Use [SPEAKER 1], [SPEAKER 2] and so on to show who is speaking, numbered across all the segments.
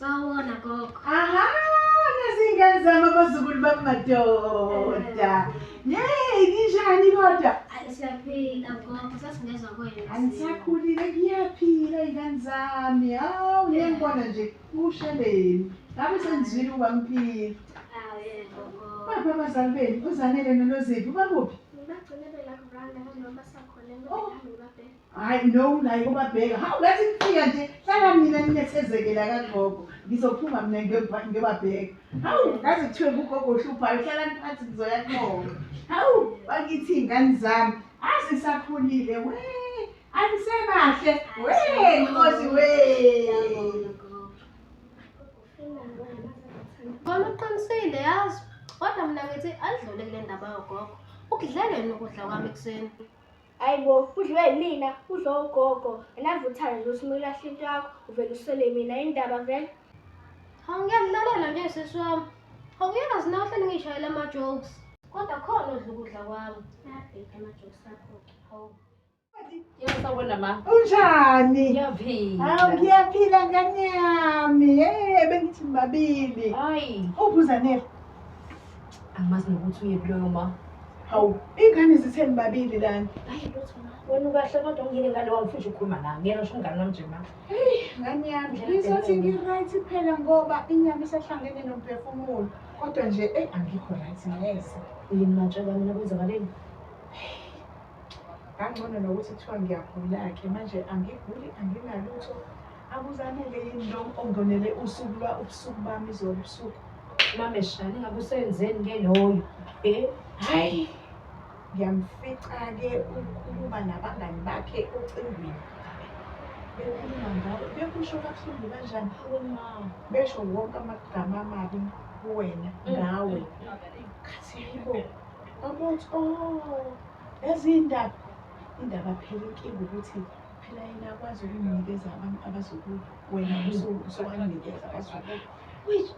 [SPEAKER 1] Sawona gogo.
[SPEAKER 2] Aha, nasingazama abazukulu bamadoda. Yey, ninjani kodwa?
[SPEAKER 1] Siyaphila gogo, sasingezwa kwena.
[SPEAKER 2] Angisakhulile kuyaphila izingane zami. Hawu, ngiyangibona nje usheleni. Ngabe senzile uba ngiphila.
[SPEAKER 1] Yebo gogo.
[SPEAKER 2] Bapha abazali benu, uZanele noNoziphi bakuphi?
[SPEAKER 1] Ngibagcine bela kuranda noma basakhona ngibahamba ngibabheka.
[SPEAKER 2] Hayi no, nayi kubabheka. Hawu, ngathi ngifika nje, hlala mina ninethezekela kagogo. Ngizophuma mina ngiyobabheka. Hawu, ngaze kuthiwe kugogo ohluphayo, hlala phansi ngizoya kubona. Hawu, bakithi iy'ngane zami, azisakhulile we. Anisemahle we, Nkosi we.
[SPEAKER 1] Kona uqinisile yazi. Kodwa mina ngithi adlule kule ndaba yogogo. Ukudlele nokudla kwami ekuseni.
[SPEAKER 3] Hayibo, udliwe yimina, udlo ugogo. Enavuthane nje uthi umelahle into yakho, uvele usele mina indaba vele.
[SPEAKER 1] Hawu ngiyakudlalela nje sisi wami. Hawu uyazi nawe hleli ngishayela ama-jokes. Kodwa khona udla ukudla kwami. Ayabheka ama-jokes akho. Hawu.
[SPEAKER 4] Sawona ma.
[SPEAKER 2] Unjani?
[SPEAKER 4] Ngiyaphila.
[SPEAKER 2] Hawu, ngiyaphila ngane yami. Bengithi nibabili.
[SPEAKER 4] Hayi,
[SPEAKER 2] Uphi uZanele?
[SPEAKER 4] angimazi nokuthi uyephi loyo ma.
[SPEAKER 2] Hawu, iy'ngane zitheni babili lana.
[SPEAKER 4] Hayi lutho ma. Wena ukahle kodwa ungile ngale wangifisha ukukhuluma nawe. Ngiyena usho umngane wami nje ma.
[SPEAKER 2] Ngane yami, ngizothi ngi-right phela ngoba inyama isahlangene nomphefumulo. Kodwa nje, angikho right neze.
[SPEAKER 4] Yini matshela mina kwenzakaleni?
[SPEAKER 2] Kangcono nokuthi kuthiwa ngiyagula-ke manje angiguli, anginalutho. AkuZanele yini lo ongonele ubusuku bami izolo ubusuku.
[SPEAKER 4] Mama eshani ngabe usenzeni ke loyo?
[SPEAKER 2] Hayi, ngiyamfica-ke ukukhuluma nabangani bakhe ocingweni. Bekhuluma ngawe, bekusho kabuhlungu kanjani? Besho wonke amagama amabi kuwena, ngawe. Khathi yibo, babothi, lezi indaba. Indaba phela inkinga ukuthi phela yena akwazi ukunikeza abantu abazukulu. Wena usuwanikeza abazukulu.
[SPEAKER 4] Which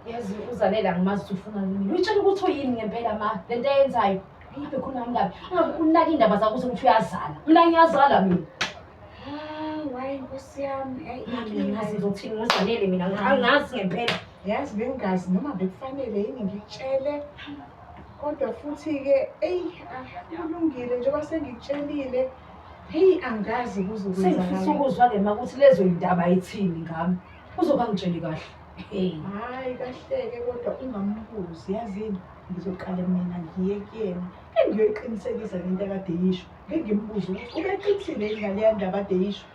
[SPEAKER 4] yazi uZanele angimazi ukuthi ufuna yini. Uyitshela ukuthi uyini ngempela ma lento ayenzayo. Yibe khona ngabe. Angabe unaki indaba zakho ukuthi uyazala. Mina ngiyazala mina.
[SPEAKER 3] Hayi Nkosi yami,
[SPEAKER 4] Angazi uzothini ngoZanele mina angazi ngempela.
[SPEAKER 2] Yazi bengazi noma bekufanele yini ngikutshele. Kodwa futhi-ke, kulungile njengoba sengikutshelile. Heyi, angazi
[SPEAKER 4] Sengifisa
[SPEAKER 2] kuzokwenzakala.
[SPEAKER 4] ukuzwa-ke ma ukuthi lezo yindaba ayithini ngami. Uzoba ngitsheli kahle.
[SPEAKER 2] Hhayi, kahle-ke kodwa ungambuzi, yazini, ngizoqala mina ngiye kuyena. Engiyoyiqinisekisa le nto akade yisho. Ngimbuze ukuthi ubeqinisile yini ngaleya ndaba ade yisho.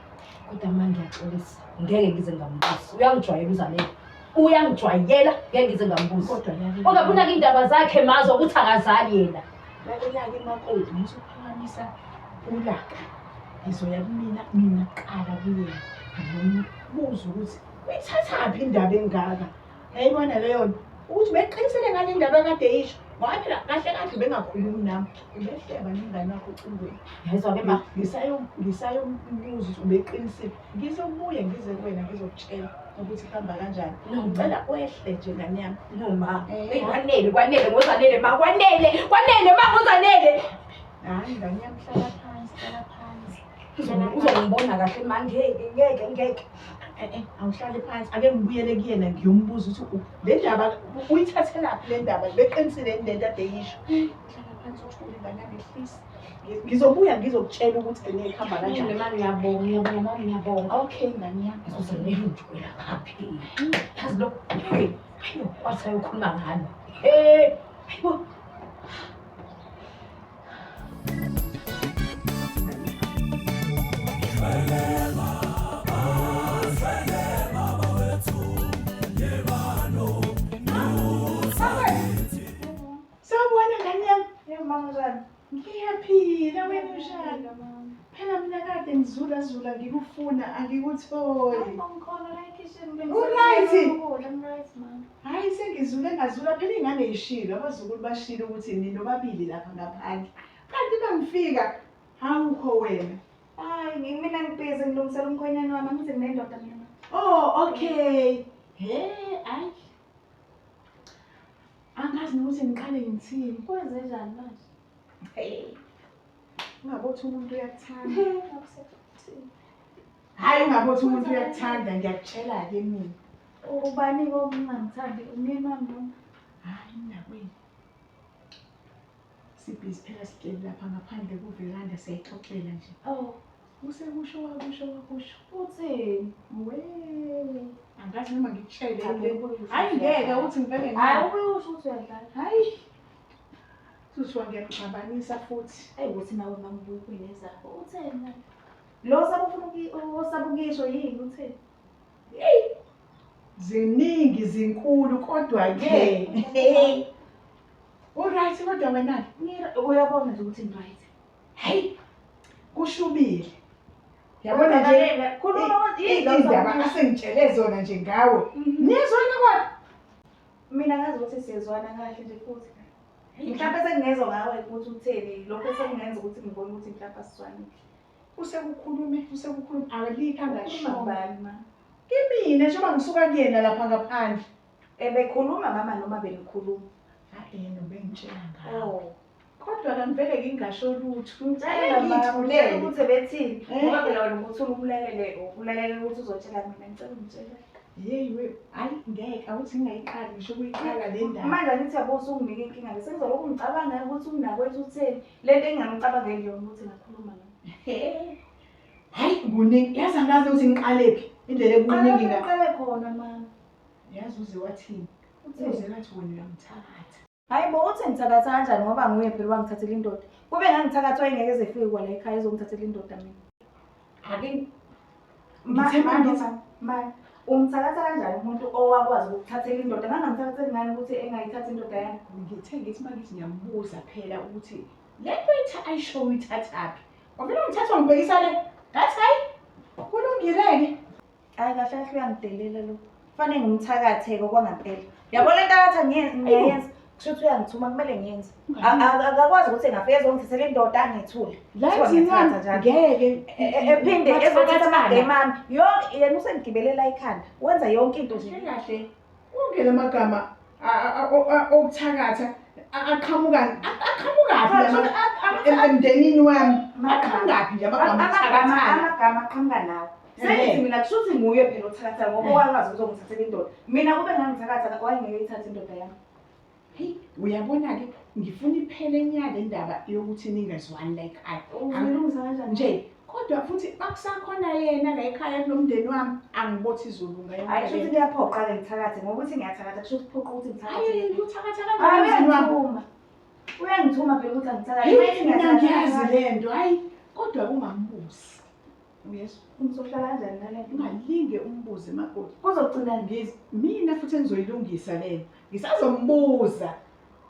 [SPEAKER 4] Kodwa ma ngiyaxolisa. Ngeke ngize ngambuzi. Uyangijwayela uZanele. Uyangijwayela ngeke ngize ngambuzi.
[SPEAKER 2] Kodwa
[SPEAKER 4] Ngoba kunake indaba zakhe mazo ukuthi akazali yena.
[SPEAKER 2] lalela-ke makoti, ngizophakamisa ulaka. Ngizoya kumina, mina kuqala kuyena. Ngimbuze ukuthi uyithathaphi indaba engaka. Yayibona leyo nto, ukuthi beqinisele ngale ndaba akade yisho. Ngoba phela kahle kahle bengakhulumi nami. Ubehleba nomngane wakho ocingweni.
[SPEAKER 4] Yayizwa-ke ma.
[SPEAKER 2] Ngisayombuza ukuthi ubeqinisile. Ngizobuya ngize kuwena ngizokutshela ukuthi kuhamba kanjani. Ngicela wehle nje ngane yami.
[SPEAKER 4] Noma. Kwanele ngoZanele ma. Kwanele ma ngoZanele.
[SPEAKER 2] Hayi ngane yami, hlala phansi, hlala phansi.
[SPEAKER 4] Uzongibona kahle ma ngeke.
[SPEAKER 2] Awuhlale phansi, ake ngibuyele kuyena ngiyombuza ukuthi le ndaba uyithathelaphi le ndaba, beqinisile yini lento ade yisho. Hlala phansi uthule ingane yami, ehlise. Ngizobuya ngizokutshela ukuthi kuhamba kanjani.
[SPEAKER 4] Ma ngiyabonga.
[SPEAKER 2] Okay ngane yami.
[SPEAKER 4] UZanele ujwayela ngaphi? Yazi lo. Wathi ayokhuluma ngani? Hayibo.
[SPEAKER 2] Sawubona ngane yami. Yebo mama Zane. Ngiyaphila wena unjani? Phela mina kade ngizula ngikufuna angikutholi. Hayi sengizule ngazula phela ingane yishilo, abazukulu bashilo ukuthi nina babili lapha ngaphandle. Kanti bangifika awukho wena.
[SPEAKER 3] Hayi, mina ngibhizi ngilungisela umkhwenyana wami, angithi nginendoda mina.
[SPEAKER 2] Oh, okay. Ayi. Angazi nokuthi ngiqale ngithini.
[SPEAKER 3] Kwenze njani manje?
[SPEAKER 2] Ungabothi umuntu uyakuthanda. Hayi ungabothi umuntu uyakuthanda, ngiyakutshela-ke mina.
[SPEAKER 3] Ubani ongangithandi umyeni wami noma?
[SPEAKER 2] Hayi mnakwenu. Sibhizi phela sihleli lapha ngaphandle kuveranda siyayixoxela nje.
[SPEAKER 3] Oh,
[SPEAKER 2] Usekusho wakusho.
[SPEAKER 3] uthini?
[SPEAKER 2] We. Angazi noma ngikutshele
[SPEAKER 3] Cha,
[SPEAKER 2] le.
[SPEAKER 3] ngeke
[SPEAKER 2] Hayi ngeke uthi ngivele
[SPEAKER 3] Hayi ubuyusho ukuthi uyadlala.
[SPEAKER 2] Hayi. Susho ngiyakuxabanisa futhi.
[SPEAKER 3] Ukuthi nawe mangibuye kunezakho. Utheni? Lo osabukisho yini utheni?
[SPEAKER 2] Hey. Ziningi zinkulu kodwa ke. Alright kodwa wena.
[SPEAKER 3] Uyabona nje ukuthi right.
[SPEAKER 2] Hey. Kushubile. Yabona nje
[SPEAKER 3] khuluma
[SPEAKER 2] indaba asengitshele zona nje ngawe. Niyezwana kodwa?
[SPEAKER 3] Mina ngazi ukuthi siyezwana kahle nje futhi. Mhlawumbe sengingezwa ngawe ukuthi utheni lokho esengenza ukuthi ngibone ukuthi mhlawumbe asizwanile.
[SPEAKER 2] Usekukhulume alikho angasho.
[SPEAKER 3] Ngibani ma?
[SPEAKER 2] Kimina njengoba ngisuka kuyena lapha ngaphandle.
[SPEAKER 3] Bekhuluma mama noma benikhuluma?
[SPEAKER 2] Hayi yena bengitshela ngawe.
[SPEAKER 3] Oh.
[SPEAKER 2] Kodwa kanivele ngingasho lutho.
[SPEAKER 3] Ngicela
[SPEAKER 2] ngithulele
[SPEAKER 3] ukuthi bethini. Ngoba phela wena ukuthi ulalele ukuthi uzotshela mina ngicela ungitshele.
[SPEAKER 2] Hey we, hayi ngeke awuthi ngingayiqali ngisho kuyiqala le ndaba.
[SPEAKER 3] Manje ngithi yabo usunginike inkinga ke sengizoloku ngicabanga ukuthi unakwethu utheni. Lento engingamcabangeli yona ukuthi ngakhuluma ngayo.
[SPEAKER 2] Hayi kuningi yazi angazi ukuthi ngiqalephi indlela ekuningi nga.
[SPEAKER 3] Qale khona mama.
[SPEAKER 2] Yazi uze wathini? Uze ngathi wena uyamthakatha.
[SPEAKER 3] Hayi bo uthi ngithakatha kanjani ngoba nguye phela wangithathela indoda. Kube ngangithakatha wayengeke ezefike kwala ekhaya ezongithathela indoda mina.
[SPEAKER 2] Ake
[SPEAKER 3] Ma umthakatha kanjani umuntu owakwazi ukuthathela indoda ngangamthathela ingane ukuthi engayithatha indoda yami?
[SPEAKER 2] ngithe ngithi mangithi ngiyambuza phela ukuthi le nto ayisho uyithathaphi. Wavela ngithatha ngibhekisa le. Ngathi hayi kulungileke.
[SPEAKER 3] Hayi kahle kahle uyangidelela lo. Kufanele ngimthakatheke okwangempela. Yabo le nto akathi ngiyenza kusho ukuthi uyangithuma kumele ngiyenze. Akakwazi ukuthi engafike ezongithathela indoda angithule.
[SPEAKER 2] Ngeke
[SPEAKER 3] Ephinde ezothatha amagame ami. Yonke yena usengigibelela ikhanda. Wenza yonke into nje.
[SPEAKER 2] kahle. Wonke lamagama okuthakatha aqhamukani? Aqhamukaphi emndenini wami? Aqhamukaphi nje amagama okuthakatha?
[SPEAKER 3] Amagama aqhamuka nawe. Sengithi mina kusho ukuthi nguye phela othakatha ngoba wakwazi ukuzongithathela indoda. Mina kube ngangithakatha wayengeke ithathe indoda yami.
[SPEAKER 2] Hey, uyabona-ke ngifuna iphele nya le ndaba yokuthi ningezwani la ekhaya.
[SPEAKER 3] Uzilungisa kanjani
[SPEAKER 2] Nje kodwa futhi akusakhona yena la ekhaya kulomndeni wami angibothi izulu ngayo.
[SPEAKER 3] Hayi kusho ukuthi kuyaphoqa-ke ngithakathe ngoba ukuthi ngiyathakatha kusho ukuthi phoqa ukuthi ngithakathe.
[SPEAKER 2] Hayi uthakatha kanjani emzini wami?
[SPEAKER 3] Uyangithuma phela ukuthi angithakathe.
[SPEAKER 2] Hayi mina ngiyazi le nto. Hayi kodwa ungambuzi. Uyezwa?
[SPEAKER 3] Ngizohlala kanjani nale nto?
[SPEAKER 2] Ungalinge umbuze makoti.
[SPEAKER 3] Kuzogcina
[SPEAKER 2] Mina futhi engizoyilungisa lento. Ngisazombuza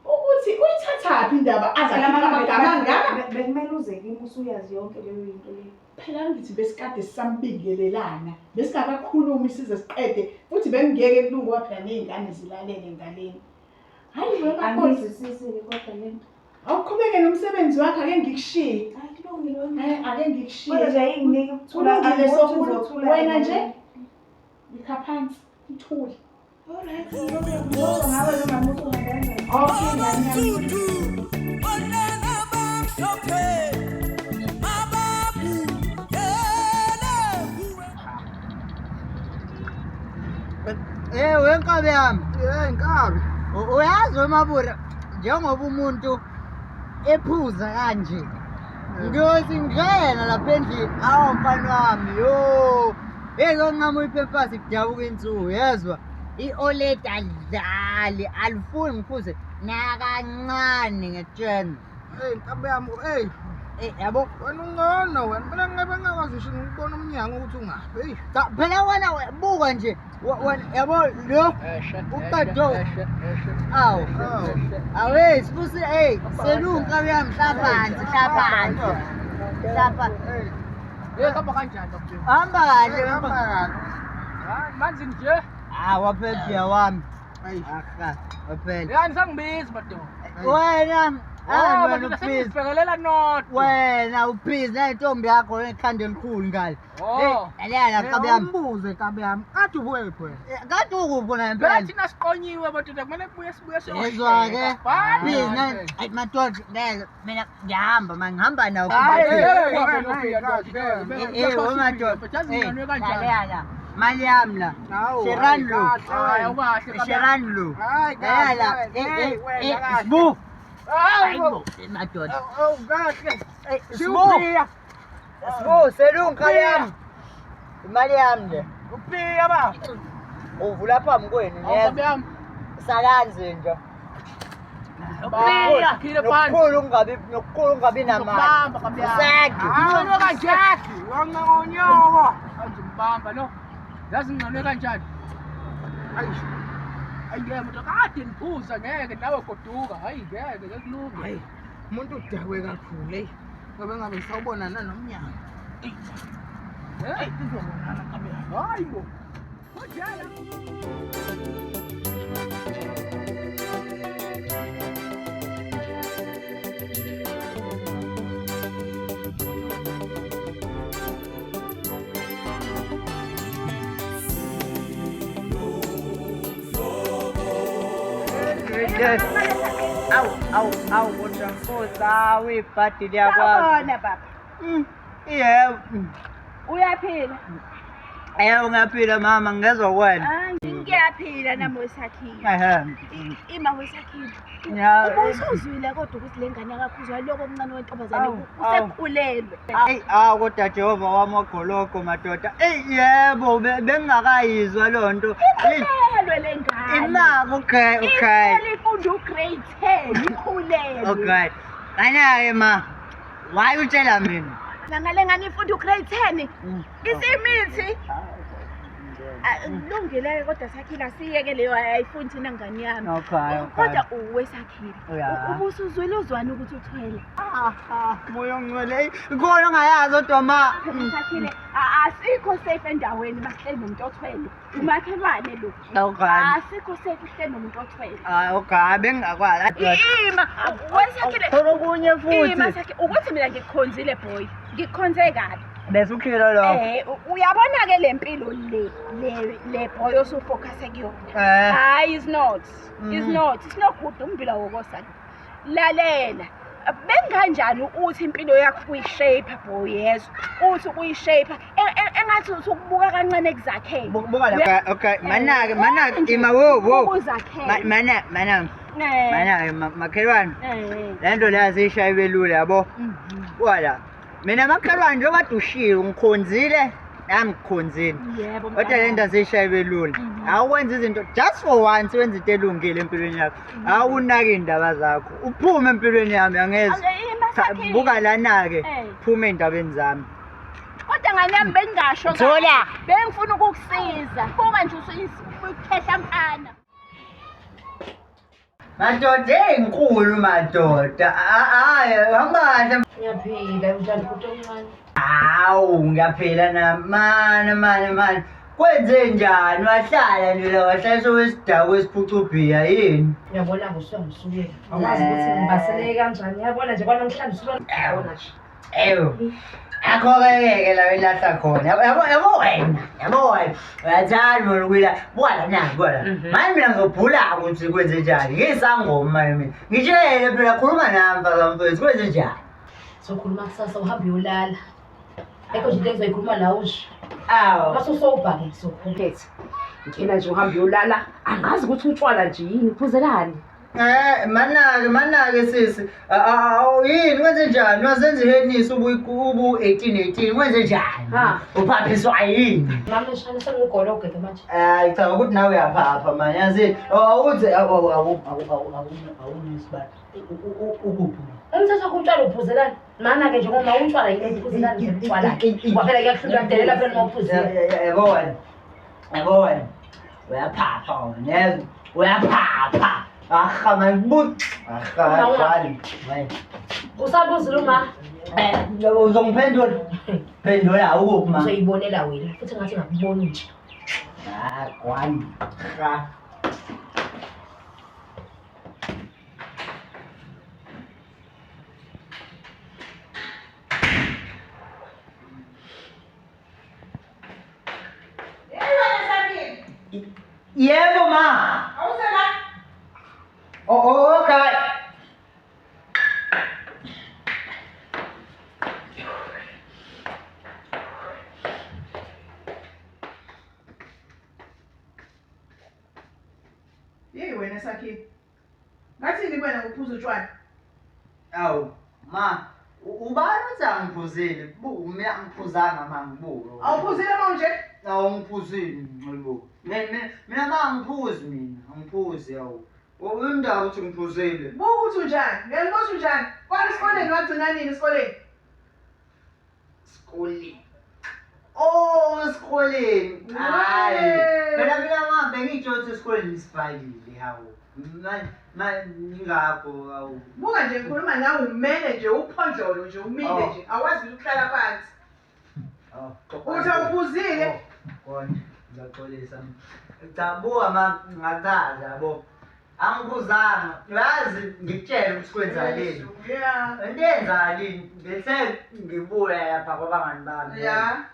[SPEAKER 2] ukuthi uyithathaphi indaba azakhipha amagama angaka.
[SPEAKER 3] bekumele uze kimi usuyazi yonke leyo into leyo.
[SPEAKER 2] Phela ngithi besikade sisambingelelana. Besingakakhulumi size siqede futhi bengingeke kulungu phela nezingane zilalele ngaleni. Hayi wena makoti.
[SPEAKER 3] Angizwisisi-ke kodwa le nto.
[SPEAKER 2] Awuqhubeke nomsebenzi wakho ake ngikushiye.
[SPEAKER 3] Hayi kulungile wena.
[SPEAKER 2] Ake ngikushiye.
[SPEAKER 3] Kodwa nje ayinginiki ukuthula.
[SPEAKER 2] Kulungile
[SPEAKER 3] Angibothi
[SPEAKER 2] sokuthi
[SPEAKER 3] uzothula
[SPEAKER 2] wena
[SPEAKER 3] yini.
[SPEAKER 2] nje ngikha phansi uthule.
[SPEAKER 3] Alright. Ngabe lo mama uthi uhamba kanjani?
[SPEAKER 2] Okay ngani.
[SPEAKER 5] Wenkabi yami,
[SPEAKER 6] Nkabi.
[SPEAKER 5] uyazi weMabura njengoba umuntu ephuza kanje ngiyothi ngena lapha endlini mfana wami yo ngizoncama iphepasi kudabuka insuku yezwa i-OLED alidlali alifuni ngiphuze nakancane ngekutshena
[SPEAKER 6] Nkabi yami,
[SPEAKER 5] yabo
[SPEAKER 6] wena ungcono wena. Mina ngabe ngakwazi ngisho ngikubona umnyango ukuthi ungaphi.
[SPEAKER 5] phela wena buka nje yabo lo uqado awu awe sibusi selunkabi yami hlaphansi
[SPEAKER 6] Hamba kanjani doktor?
[SPEAKER 5] hamba kahle
[SPEAKER 6] Hayi manje nje.
[SPEAKER 5] waphela wami waphela
[SPEAKER 6] Yani sangibizi madoda.
[SPEAKER 5] wena
[SPEAKER 6] Madoda sengibhekelela not.
[SPEAKER 5] wena ubhizi nentombi yakho ekhanda elikhulu ngale yalena kabi yami
[SPEAKER 6] Umbuze Nkabi yami. Kade ubuye phela.
[SPEAKER 5] kade ukuphi na
[SPEAKER 6] Phela
[SPEAKER 5] impela
[SPEAKER 6] thina siqonyiwe madoda kumele sibuye
[SPEAKER 5] yezwa-ke
[SPEAKER 6] Bani?
[SPEAKER 5] bhizi madoda ngeke mina ngihamba ngihamba nawo
[SPEAKER 6] Hayi,
[SPEAKER 5] wemadoda mali yami la.
[SPEAKER 6] Hawu,
[SPEAKER 5] Sheran lo.
[SPEAKER 6] Hayi awukahle kabi.
[SPEAKER 5] Sheran lo.
[SPEAKER 6] Hayi
[SPEAKER 5] Yala,
[SPEAKER 6] kahle.
[SPEAKER 5] Sbu.
[SPEAKER 6] Hayibo.
[SPEAKER 5] Madoda.
[SPEAKER 6] Awukahle.
[SPEAKER 5] Sbu. Sbu, selunga khali yami. Imali yami le.
[SPEAKER 6] Upiya ba?
[SPEAKER 5] Uvula phambi kwenu
[SPEAKER 6] Kabi
[SPEAKER 5] yeza.
[SPEAKER 6] yami.
[SPEAKER 5] Salanzi nje.
[SPEAKER 6] Upiya, khile phansi.
[SPEAKER 5] Nokukhulu ungabi namali.
[SPEAKER 6] Bamba kabi yami.
[SPEAKER 5] Usenge.
[SPEAKER 6] Ngicane kanjani? Wanga ngonyawo. Manje mbamba no. Yazi ngicane kanjani? Hayi. Ayike mntu kade niphuza ngeke nawe goduka. Hayi ngeke kulunge.
[SPEAKER 2] Hayi, umuntu udakwe kakhulu, hey. Ngoba ngabe ngisawubonana nomnyango.
[SPEAKER 6] Hayi sizobonana kabi yami. Hayibo. Kujela.
[SPEAKER 5] Awu, kodwa Nkosi, awu ibhadi liyakwazi.
[SPEAKER 3] Sawubona baba.
[SPEAKER 5] Yebo.
[SPEAKER 3] Uyaphila?
[SPEAKER 5] Yebo ngiyaphila mama, ngezwa kwena.
[SPEAKER 3] Hayi, ngiyaphila nami wesakhile.
[SPEAKER 5] Ehe.
[SPEAKER 3] Ima wesakhile.
[SPEAKER 5] Ya.
[SPEAKER 3] Ubusuzwile kodwa ukuthi le ngane akakhuzwa lokho omncane wentombazane usekhulelwe.
[SPEAKER 5] Kodwa Jehova wami ogoloko madoda. Yebo, bengingakayizwa loo nto.
[SPEAKER 3] Ikhulelwe le ngane.
[SPEAKER 5] Imako, okay.
[SPEAKER 3] Ifunda ugrade 10, ikhulelwe.
[SPEAKER 5] Okay. Kanya-ke ma, why utshela mina?
[SPEAKER 3] Ngale ngane ifunda ugrade 10. Isimithi. Kulungile kodwa sakhile siyeke leyo ayifundi thina ngane yami.
[SPEAKER 5] Okay.
[SPEAKER 3] Kodwa uwesakhile.
[SPEAKER 5] Yeah.
[SPEAKER 3] Ubusuzwile uzwani ukuthi uthwele?
[SPEAKER 5] Moya ongcwele. Khona ongayazi kodwa ma.
[SPEAKER 3] Sakhile asikho safe endaweni masihleli nomuntu othwele. Umakhelwane lo.
[SPEAKER 5] Okay.
[SPEAKER 3] Asikho safe uhleli nomuntu othwele.
[SPEAKER 5] Okay, bengingakwazi.
[SPEAKER 3] Ima wesakhile.
[SPEAKER 5] Khona okunye futhi.
[SPEAKER 3] Ima sakhile ukuthi mina ngikukhonzile boy. Ngikukhonze kabi.
[SPEAKER 5] Bese ukhila lo.
[SPEAKER 3] Uyabona ke lempilo le boy osufocus kuyona. Hayi is not. Is not. It's not good umbila wokosana. Lalela. Benganjani uthi impilo yakho kuyishape boy yezo. Uthi kuyishape engathi ukubuka kancane kuzakhela.
[SPEAKER 5] Buka la. Okay. Manake ima wo. Manake makhelwane. Lento la zishaye belule yabo. Wala. Mina makhelwane nje kade ushilo ngikhonzile nami ngikhonzile.
[SPEAKER 3] Yebo.
[SPEAKER 5] Kodwa le nto azishaye belule. Awukwenza izinto just for once wenza into elungile empilweni yakho. Awunaki indaba zakho. Uphume empilweni yami angeze. Buka lana ke. Phuma endabeni zami.
[SPEAKER 3] Kodwa ngane yami bengingasho
[SPEAKER 5] Thola.
[SPEAKER 3] Bengifuna ukukusiza. Buka nje usuyikhehla mfana.
[SPEAKER 5] Madoda enkulu madoda. Hamba
[SPEAKER 4] Ngiyaphila njani futhi omncane.
[SPEAKER 5] Hawu ngiyaphila na mani. Kwenze njani? Wahlala nje la wahlala sowesidako esiphucubhiya yini?
[SPEAKER 4] Uyabona ngusuyangisuke. Awazi ukuthi ngibaseleke kanjani. Uyabona nje kwanamhlanje usubona nje.
[SPEAKER 5] Eyo. Akho-ke la elahla khona. Yabo wena. Uyathanda wena ukuyila. Buka lana. Manje mina ngizobhula ukuthi kwenze njani. Ngisangoma mina. Ngitshele phela khuluma nami mfaka mfethu kwenze njani.
[SPEAKER 4] Sokhuluma kusasa uhambe uyolala. Ekho nje into engizoyikhuluma nawe nje.
[SPEAKER 5] Awu.
[SPEAKER 4] Mase usowubhake sokumphethe. Ngitshela nje uhambe uyolala. Angazi ukuthi utshwala nje yini uphuzelani.
[SPEAKER 5] Manake sisi. Yini kwenze njani? Wazenza ihenisi ubu 18 kwenze njani? Uphaphiswa yini?
[SPEAKER 4] Mama shana sengigologe ke manje.
[SPEAKER 5] Cha ukuthi nawe uyaphapha manje yazi. Awuthi awunisibani. Ukuphi?
[SPEAKER 4] Umthetho wakutshwala uphuzelani. Mana ke nje ngoba utshwala yini uphuzelani nje utshwala. Kwaphela kuyakuhluka kudelela phela mawuphuzile.
[SPEAKER 5] Yabo wena. Uyaphapha wena yazi. Uyaphapha. Man, Ahali.
[SPEAKER 4] Usabuzile uma?
[SPEAKER 5] Uzongiphendula. Phendula ukuphi ma?
[SPEAKER 4] Uzoyibonela wena futhi ngathi ngakuboni nje.
[SPEAKER 5] Kwani. Yebo ma.
[SPEAKER 2] Awusela?
[SPEAKER 5] Okay.
[SPEAKER 2] Yey wena Sakhiwe. Ngathini kuwena ngophuza utshwala?
[SPEAKER 5] Awu, ma, ubani uthi angiphuzile? Mina angiphuzanga ma ngibuka.
[SPEAKER 2] Awuphuzile manje?
[SPEAKER 5] Awu ngiphuzile ngilibuka. Mina ma ngiphuzi mina, angiphuzi yawu. Indaba uthi ngiphuzile.
[SPEAKER 2] Buka uthi unjani? Ngiyalibuza unjani? Kwani esikoleni wagcina nini esikoleni?
[SPEAKER 5] Esikoleni. Oh, esikoleni. Hayi. Mina ma bengitsho ukuthi esikoleni sibhalile hawu. Ngingakho awu.
[SPEAKER 2] Buka nje ngikhuluma nawe umele nje uphondlolo nje umile nje awazi ukuhlala phansi. Uthi awuphuzile?
[SPEAKER 5] Kodwa ngiyaxolisa. Dabuka ma ngachaza yabo. Angiphuzanga. Yazi ngikutshela ukuthi kwenzakaleni.
[SPEAKER 2] Yeah.
[SPEAKER 5] Into yenzakaleni ngithe ngibuya lapha kwabangani bami.
[SPEAKER 2] Yeah.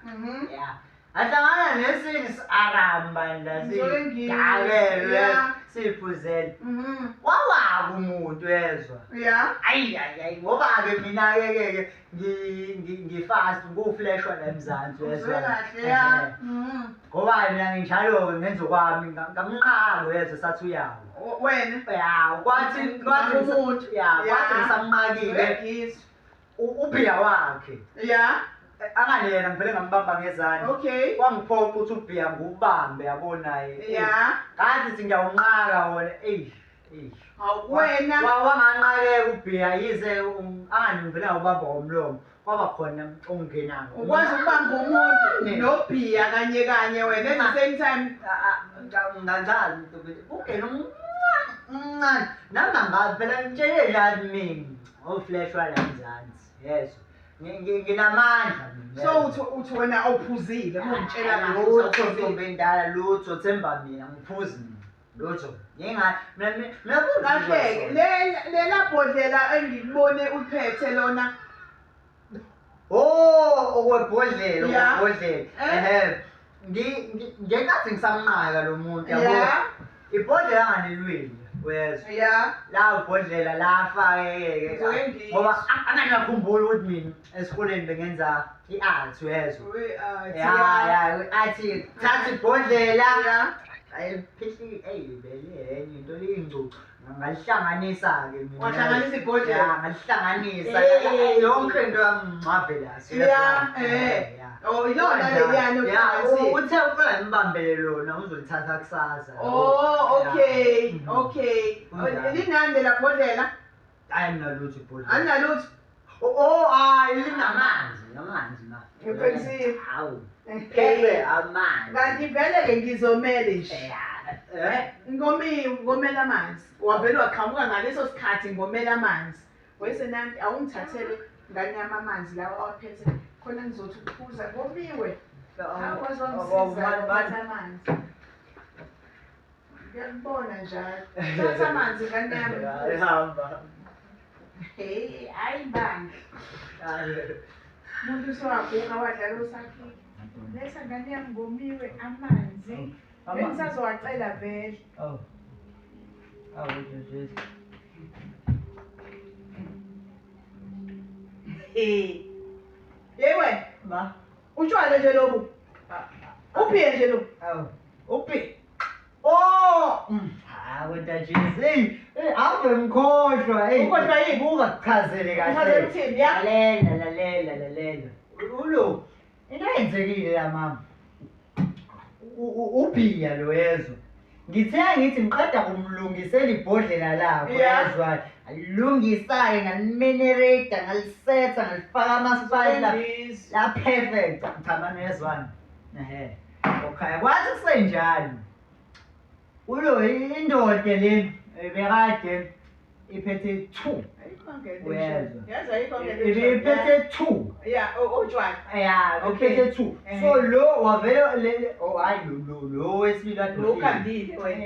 [SPEAKER 5] Yeah. Ahlangana nesinye aramba
[SPEAKER 2] Ngizolengile.
[SPEAKER 5] ndasidalelwe siphuzela. Wawaka umuntu ezwa.
[SPEAKER 2] Yeah.
[SPEAKER 5] Ayi ngoba-ke mina-ke ngifast ngufleshwa la emzansi
[SPEAKER 2] Uzwe kahle ya.
[SPEAKER 5] ngoba mina nginjalo-ke ngenza okwami ngamnqaka wezwa sathi uyawo.
[SPEAKER 2] Wena?
[SPEAKER 5] Ya kwathi
[SPEAKER 2] umuntu.
[SPEAKER 5] kwathi ngisamnqakile
[SPEAKER 2] Ngizwa.
[SPEAKER 5] ubhiya wakhe
[SPEAKER 2] Yeah.
[SPEAKER 5] anganiyena ngivele ngambamba ngezandla.
[SPEAKER 2] Okay.
[SPEAKER 5] Kwangiphoqa ukuthi ubhiya ngubambe yabonaye.
[SPEAKER 2] Yeah.
[SPEAKER 5] Ngathi ngithi ngiyawunqaka wona
[SPEAKER 2] Wena.
[SPEAKER 5] Wanganqakeka ubhiya yize angangivele ngawubamba ngomlomo kwaba khona ongenayo.
[SPEAKER 2] Ukwazi ukubamba umuntu nobhiya kanye kanye wena at the same time.
[SPEAKER 5] Ngangazi ungena umncane nami phela ngitshele yazi mina ofleshwa la emzansi yeso nginamandla mina.
[SPEAKER 2] So uthi wena awuphuzile ungitshela kahle
[SPEAKER 5] lutho ntombi endala lutho themba mina ngiphuzi mina lutho mina
[SPEAKER 2] kahle lela bhodlela engikubone uphethe lona.
[SPEAKER 5] Okwebhodlela
[SPEAKER 2] Yeah.
[SPEAKER 5] okwebhodlela ngekathi ngisamnqaka lo muntu yabo.
[SPEAKER 2] Yeah.
[SPEAKER 5] Ibhodlela anganilwile wezwa.
[SPEAKER 2] Yeah.
[SPEAKER 5] La ubhodlela lafake
[SPEAKER 2] Ngizolengisa.
[SPEAKER 5] ngoba angangakhumbula ukuthi mina esikoleni bengenza i-art wezwa. Ya athi thatha ibhodlela
[SPEAKER 2] Yeah.
[SPEAKER 5] ayiphihli eyibele enye into leyingcucu ngalihlanganisa-ke mina.
[SPEAKER 2] Wahlanganisa ibhodlela?
[SPEAKER 5] Ya ngalihlanganisa yonke into yamngcwavela.
[SPEAKER 2] Oh ilona leliyana ohlanganisile.
[SPEAKER 5] Uthe ucela ngimbambele lona uzolithatha kusasa.
[SPEAKER 2] Oh okay. Okay. Linani la bhodlela?
[SPEAKER 5] Hayi mina lutho ibhodlela.
[SPEAKER 2] Anginalutho.
[SPEAKER 5] Hayi linamanzi na.
[SPEAKER 2] Ngiqinisile.
[SPEAKER 5] Hawu. Phele amanzi.
[SPEAKER 2] Kanti vele ke ngizomele nje. Ngomela amanzi. Wavele waqhamuka ngaleso sikhathi ngomela amanzi. Wesenanti awungithathele ngani yami amanzi lawa awaphethe khona ngizothi ukuphuza komiwe. Akwazi wangisiza amanzi. Ngiyakubona njalo. Thatha amanzi ngani yami.
[SPEAKER 5] Hamba.
[SPEAKER 2] Hey, ayibanga. Umuntu sowaguqa wadlala uSakhiwe. Lesa ngani yami ngomiwe amanzi. Bengisazowacela vele.
[SPEAKER 5] Oh. Jeez.
[SPEAKER 2] Yewe,
[SPEAKER 5] Ma.
[SPEAKER 2] utshwala nje lobu. Uphiye nje lo.
[SPEAKER 5] Uphi. Wena jeez. Ave ngikhohlwa.
[SPEAKER 2] Ukhohlwa yini?
[SPEAKER 5] Buka kuchazele kahle.
[SPEAKER 2] Uchazele uthini, ya?
[SPEAKER 5] Lalela. Ulo. Into yenzekile la mama. Ubhiya lo yezwa. Ngithe ngithi ngiqeda kumlungisela ibhodlela lakho yezwa. Alilungisa-ke ngalimenerate ngalisetha ngalifaka ama-spice la perfect. Cha manje yezwana. Okay, kwathi kusenjalo. Ulo indoda le bekade iphethe 2.
[SPEAKER 2] Yazi ayikho
[SPEAKER 5] Iphethe 2.
[SPEAKER 2] Yeah, utshwala.
[SPEAKER 5] Yeah, iphethe 2. So lo wavele hayi lo wesibili kade
[SPEAKER 2] Ukhandile wena.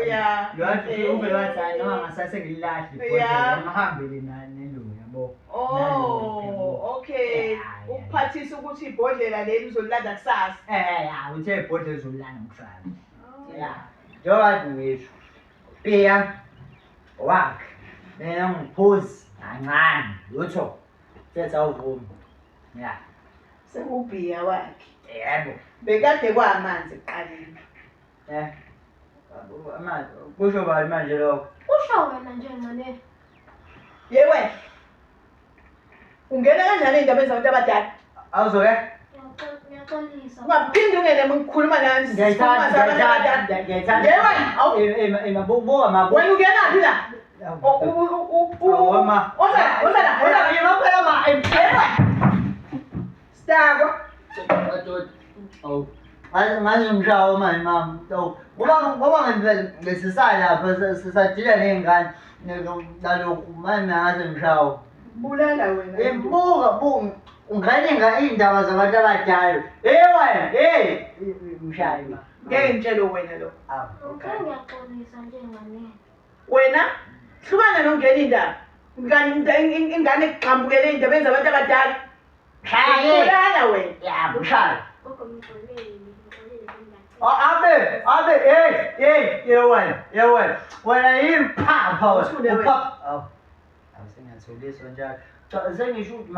[SPEAKER 2] Yeah.
[SPEAKER 5] Lo wathi uvele wathi hayi noma ngasase ngililahla ibhodlela ngihambele nalo yabo.
[SPEAKER 2] Oh, okay. Ukuphathisa ukuthi ibhodlela leli uzolilanda kusasa.
[SPEAKER 5] Uthe ibhodlela uzolilanda kusasa. Yeah. Njengoba ngisho. Bhiya wakhe. Mina ngiphuzi kancane lutho. Setha uvuma. Yeah.
[SPEAKER 2] Sekubhiya wakhe.
[SPEAKER 5] Yebo.
[SPEAKER 2] Bekade kwamanzi ekuqaleni.
[SPEAKER 5] manje kusho bani manje lokho?
[SPEAKER 1] Usho wena nje ngane.
[SPEAKER 2] Ye wena. Ungena kanjani endabeni zabantu abadala?
[SPEAKER 5] Awuzoke?
[SPEAKER 1] Ngiyaxolisa.
[SPEAKER 2] Ungaphindi ungene ngikhuluma nani.
[SPEAKER 5] Ngiyayithanda.
[SPEAKER 2] Ye wena, awu.
[SPEAKER 5] Buka mabo.
[SPEAKER 2] Wena ungena phi la?
[SPEAKER 5] Awama.
[SPEAKER 2] Ozala.
[SPEAKER 5] Nginophela ma.
[SPEAKER 2] Stako.
[SPEAKER 5] Awu. Ngaze ngishawo manje mama. Ngoba ngisisala lapha sisadila nengane. Nalokhu manje ngaze ngishawo.
[SPEAKER 2] Bulala wena.
[SPEAKER 5] Buka. Ungalinga indaba zabantu abadala. Wena, mshayi ma.
[SPEAKER 2] Ngeke ngitshele wena lo.
[SPEAKER 1] Ngiyaxolisa nje ngane.
[SPEAKER 2] Wena hlukana nongena indaba. Ingane iqhambukele endabeni zabantu abadala. Bulala wena.
[SPEAKER 5] Ya, mshayi.
[SPEAKER 1] Gogo ngixolele.
[SPEAKER 5] Wena yimpapha wena. Awusengatholiswa njalo. Sengisho ukuthi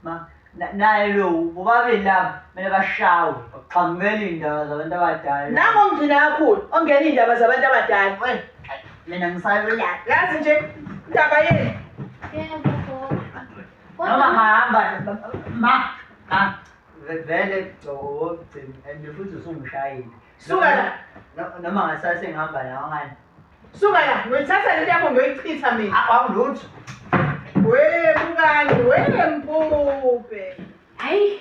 [SPEAKER 5] ma naye lo bobabili laba mina bashawe baqhamukela indaba zabantu abadala.
[SPEAKER 2] Nango ngigcina kakhulu ongena indaba zabantu abadala.
[SPEAKER 5] Wena mina ngisayibona.
[SPEAKER 2] Yazi nje indaba yini?
[SPEAKER 1] Yebo gogo.
[SPEAKER 5] Noma ngahamba vele and futhi usungishayile.
[SPEAKER 2] Suka la.
[SPEAKER 5] Noma ngasase ngihamba nawe ngani.
[SPEAKER 2] Suka la, ngithatha le yakho ngiyoyichitha mina.
[SPEAKER 5] Awulutho.
[SPEAKER 2] We bungani, we mpuphe.
[SPEAKER 1] Hayi.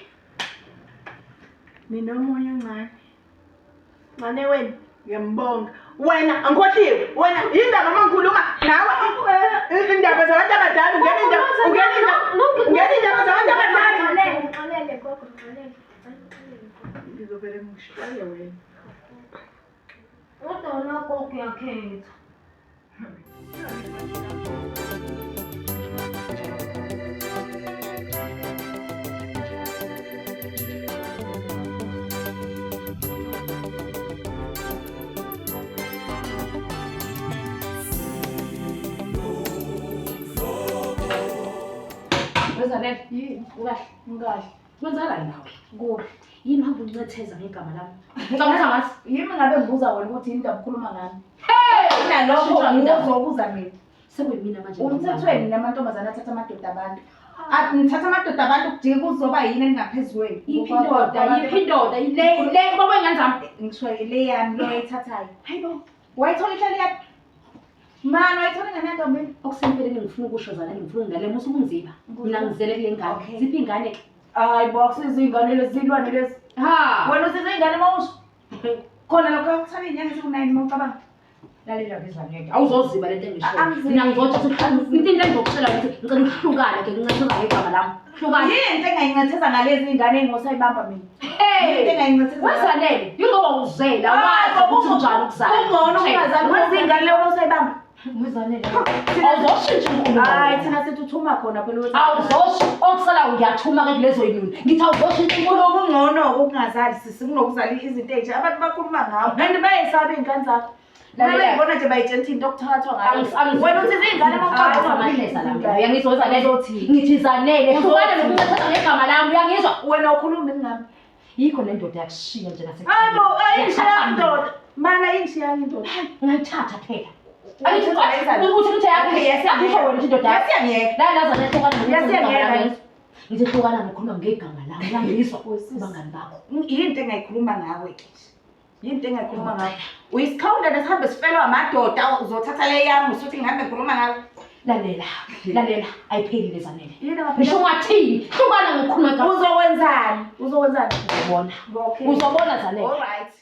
[SPEAKER 2] Mina omunye ngane. Ngane wena, ngiyambonga. Wena angikhohliwe. Wena indaba mangikhuluma nawe indaba zabantu abadala ungena indaba zabantu abadala.
[SPEAKER 1] Ngixolele gogo, ngixolele.
[SPEAKER 2] Ngizovele ngishaya wena.
[SPEAKER 1] Kodwa wena gogo uyakhetha.
[SPEAKER 4] Wezanele,
[SPEAKER 3] Ngikahle.
[SPEAKER 4] kwenzakalani nawe?
[SPEAKER 3] Kuhle.
[SPEAKER 4] Yini uhamba uncetheza ngegama lami? Ngicabanga ngathi.
[SPEAKER 3] Yimi ngabe ngibuza wena ukuthi yini ndaba ukhuluma ngani?
[SPEAKER 4] Hey!
[SPEAKER 3] Nalokho
[SPEAKER 4] Shintsha indaba.
[SPEAKER 3] uzobuza mina.
[SPEAKER 4] Sekuyimina manje.
[SPEAKER 3] Umthethweni namantombazane athatha amadoda abantu. Ngithatha amadoda abantu kudinga kuzoba yini engaphezweni.
[SPEAKER 4] Yiphi indoda, le baba ingane zami.
[SPEAKER 3] Ngisho ile yami lo ayithathayo.
[SPEAKER 4] Hayibo.
[SPEAKER 3] Wayithola ihleli yakhe. Mama wayithola ingane yantombini.
[SPEAKER 4] Okusempeleni ngifuna ukusho zana ngifuna ngale musu kungiziba. Mina ngizele kule ngane.
[SPEAKER 3] Okay.
[SPEAKER 4] Ziphi ingane?
[SPEAKER 3] Hayi box izingane lezi zilwane lezi.
[SPEAKER 4] Ha.
[SPEAKER 3] Wena usize ingane mawusho. Khona lokho akuthatha inyanga eziku9 mawucabanga. Lalela ngizaneke.
[SPEAKER 4] Awuzoziba lento engisho.
[SPEAKER 3] Angizibi.
[SPEAKER 4] Mina ngizothi into engizokucela ukuthi ngicela ukuhlukana ke ngincetheza ngegama lami. Hlukana.
[SPEAKER 3] Yini engayingatheza ngalezi ingane engosayibamba mina?
[SPEAKER 4] Hey.
[SPEAKER 3] Into engayingatheza.
[SPEAKER 4] Wezanele, yingoba uzela wazi ukuthi unjani ukuzala.
[SPEAKER 3] Ungcono ungazali wenza ingane leyo osayibamba.
[SPEAKER 4] Wezanele. Awuzoshintsha unkulunkulu.
[SPEAKER 3] Hayi thina sethuthuma khona phela ukuthi.
[SPEAKER 4] Awuzoshi okusala uyathuma ke kulezo yini. Ngithi awuzoshintsha unkulunkulu.
[SPEAKER 3] Kulokungcono ukungazali sisi kunokusala izinto ezintsha abantu bakhuluma ngawo. Kanti bayesaba ingane zakho. Lalela ibona nje bayitshentha into okuthathwa ngayo. Wena uthi izingane
[SPEAKER 4] amaqhaza amahleza la. Uyangizwa wezanele. Ngithi zanele. Hlukana nokuncetheza ngegama lami. Uyangizwa?
[SPEAKER 3] Wena ukhuluma ngami.
[SPEAKER 4] Yikho le ndoda yakushiya nje nase.
[SPEAKER 3] Hayibo ayishiya indoda. Mana yishiya indoda.
[SPEAKER 4] Ngayithatha phela. Angithi ukuthi ukuthi yakho yasiyakho wena indoda.
[SPEAKER 3] Yasiyangiyeka.
[SPEAKER 4] La laza nehlukana
[SPEAKER 3] Yasiyangiyeka.
[SPEAKER 4] ngithi hlukana nokhuluma ngegama lami. Uyangizwa bangani bakho.
[SPEAKER 3] Yinto engayikhuluma ngawe ke. Yinto engayikhuluma ngawe. Uyisikhawunda nesihambe sifelwa amadoda uzothatha le yami usuthi ngihambe ngikhuluma ngawe.
[SPEAKER 4] Lalela ayiphelile zanele.
[SPEAKER 3] Yini ngaphela?
[SPEAKER 4] Ngisho ngathini? Hlukana ngokukhuluma ngegama.
[SPEAKER 3] Uzowenzani? Uzowenzani?
[SPEAKER 4] Uzobona.
[SPEAKER 3] Okay.
[SPEAKER 4] Uzobona zanele.
[SPEAKER 3] All right.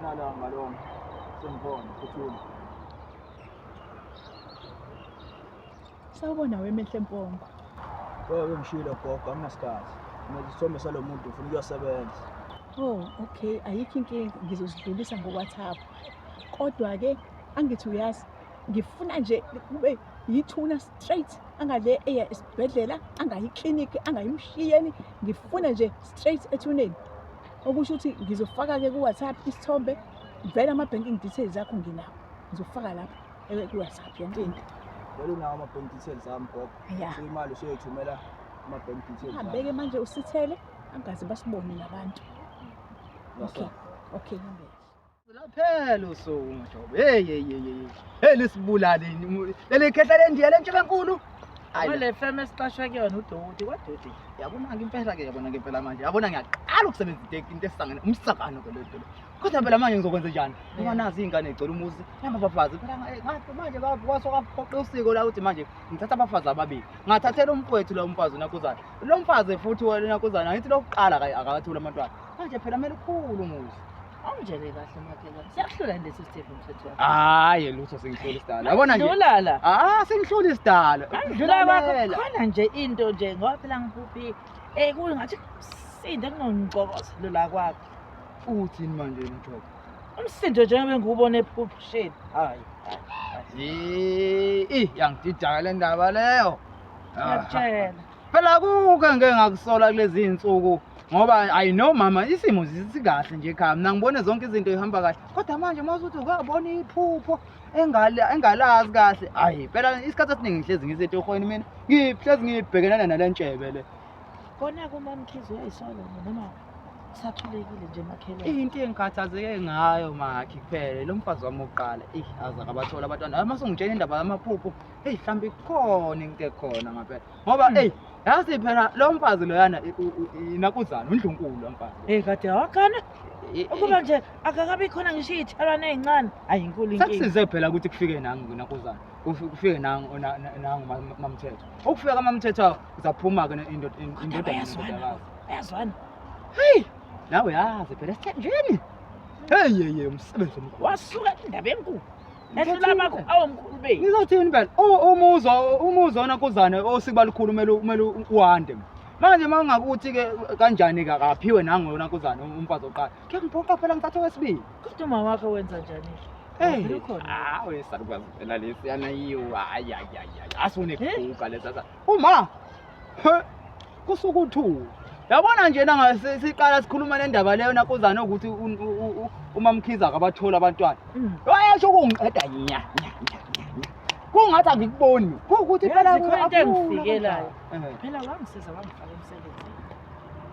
[SPEAKER 6] Lala ngalona sengibona kuthula.
[SPEAKER 7] Sawubona wemehle mpongo.
[SPEAKER 6] Wewe ngishilo gogo anginasikhathi. Ngisithombe salo muntu ufuna ukuyosebenza.
[SPEAKER 7] Oh, okay, ayikho inkinga ngizosidlulisa ngoWhatsApp. Kodwa ke angithi uyazi ngifuna nje kube yithuna straight angale eya esibhedlela angayi clinic angayimshiyeni ngifuna nje straight ethuneni. Okusho ukuthi ngizofaka ke kuWhatsApp isithombe vele ama-banking details akho nginawo ngizofaka lapha ku-WhatsApp yonke into.
[SPEAKER 6] Vele unawo ama-bank details ami gogo.
[SPEAKER 7] Ya.
[SPEAKER 6] Imali usuyoyithumela ama-bank details ami.
[SPEAKER 7] Hambeke manje usithele angaze basibone nabantu. Okay hambeke.
[SPEAKER 6] Laphela usuku Majobo. Hey lisibulali. Leli khehla lendiya lentshe enkulu.
[SPEAKER 8] Wale feme siqashwe kuyona uDoti kwaDoti.
[SPEAKER 6] Yabona ngempela ke yabona ngempela manje. Yabona ngiyaqala ukusebenzisa into esangene umsakano ke lento. Kodwa phela manje ngizokwenza njani? Ngoba nazi ingane igcela umuzi. Hamba bafazi phela ngathi manje kwasoka usiko la uthi manje ngithatha abafazi ababili. Ngathathela umfowethu lo mfazi uNakuzana. Lo mfazi futhi wena uNakuzana ngithi lokuqala akathola abantwana. Manje phela kumele ukhulu umuzi.
[SPEAKER 8] Awunjele kahle makhelwane. Siyakuhlula lesi Stephen mfethu.
[SPEAKER 6] Hayi lutho sengihloli isidala. Yabona nje.
[SPEAKER 8] Dlulala.
[SPEAKER 6] Sengihloli isidala.
[SPEAKER 8] Andlula kwakho khona nje into nje ngoba phela ngiphi kungathi sinde kunongcokozo la kwakho.
[SPEAKER 6] Uthini manje Majobo?
[SPEAKER 8] Umsindo njengoba ngubona ephuphusheni. Hayi.
[SPEAKER 6] Yangididaka le ndaba leyo.
[SPEAKER 8] Ngiyakutshela.
[SPEAKER 6] Phela kuke ngeke ngakusola kulezi insuku ngoba I know mama isimo sikahle nje ekhaya. Mina ngibone zonke izinto zihamba kahle. Kodwa manje mawusuthi ukabona iphupho engalazi kahle. Hayi phela isikhathi esiningi ngihlezi ngisetohweni mina. Ngihlezi ngibhekelana nalentshebe le.
[SPEAKER 8] Kona kumamkhizi uyayisola noma sathulekile nje makhelwane.
[SPEAKER 6] Into engikhathazeke ngayo makhi kuphela lo mfazi wami oqala aza kabathola abantwana mase ngitshela indaba yamaphupho mhlawumbe ikhona into ekhona ngaphela ngoba yazi phela lo mfazi loyana iNakuzana uNdlunkulu lo mfazi
[SPEAKER 8] kade wakhana ukuba nje akakabi khona ngisho izithalwane ezincane hayi inkulu inkinga
[SPEAKER 6] sekusize phela ukuthi kufike nangu Nakuzana kufike nangu mamthetho ukufika mamthetho uzaphuma ke indoda
[SPEAKER 8] ayazwana
[SPEAKER 6] hey nawe yazi phela sithenjeni hey umsebenzi omkhulu
[SPEAKER 8] wasuka indaba enkulu ehlula bakho awomkhulu beni
[SPEAKER 6] ngizothini phela umuzo Nakuzana osikubalukhulu kumele uwande manje mangakuthi ke kanjani ke akaphiwe nangu Nakuzana umfazi oqala ke ngiphoqa phela ngithathe wesibili
[SPEAKER 8] kodwa uma wakho wenza njani
[SPEAKER 6] sakwazi phela lesiyana yiyo hayi asune kuguga lesasa uma kusuka uthu yabona nje siqala sikhuluma nendaba leyo Nakuzana ukuthi uMamkhiza akabathola abantwana wayasho kungiqeda nya kungathi angikuboni ukuthi phela
[SPEAKER 8] into engifikelayo phela wangisiza wangifaka emsebenzini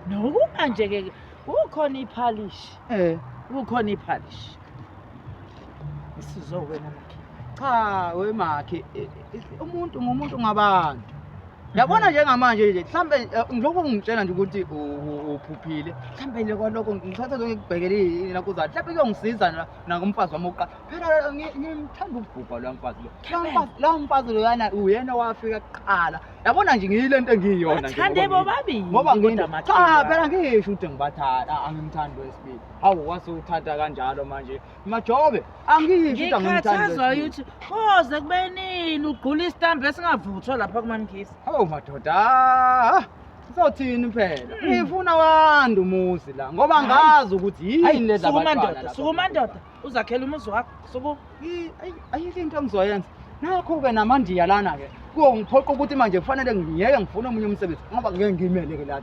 [SPEAKER 8] nokuba nje ke ukhona iphalish ukhona iphalish isizowena makhe
[SPEAKER 6] cha wemakhe umuntu ngumuntu ngabantu yabona njengamanje nje mhlambe ngiloko ngitshela nje ukuthi uphuphile mhlambe lokho ngithatha zonke kubhekele Nakuzana mhlambe kuyongisiza nakumfazi wami oqala phela ngimthanda ubhubha lo mfazi lo mfazi lo yana uyena wafika kuqala yabona nje ngiyilento engiyiyona nje
[SPEAKER 8] thande bobabili
[SPEAKER 6] ngoba cha phela ngisho ukuthi ngibathanda angimthandi wesibili hawu wasuthatha kanjalo manje Majobe angisho ukuthi angimthandi
[SPEAKER 8] ukuthi koze kube nini ugqula isitambu esingavuthwa lapha kuMamkhizi
[SPEAKER 6] madoda sothini phela ngifuna wanda umuzi la ngoba ngazi ukuthi yini leza abantwana
[SPEAKER 8] sukumandoda uzakhela umuzi wakho suku
[SPEAKER 6] ayikho into engizoyenza nakho ke namandiya lana ke kungiphoqa ukuthi manje kufanele ngiyeke ngifuna omunye umsebenzi ngoba ngeke ngimele ke la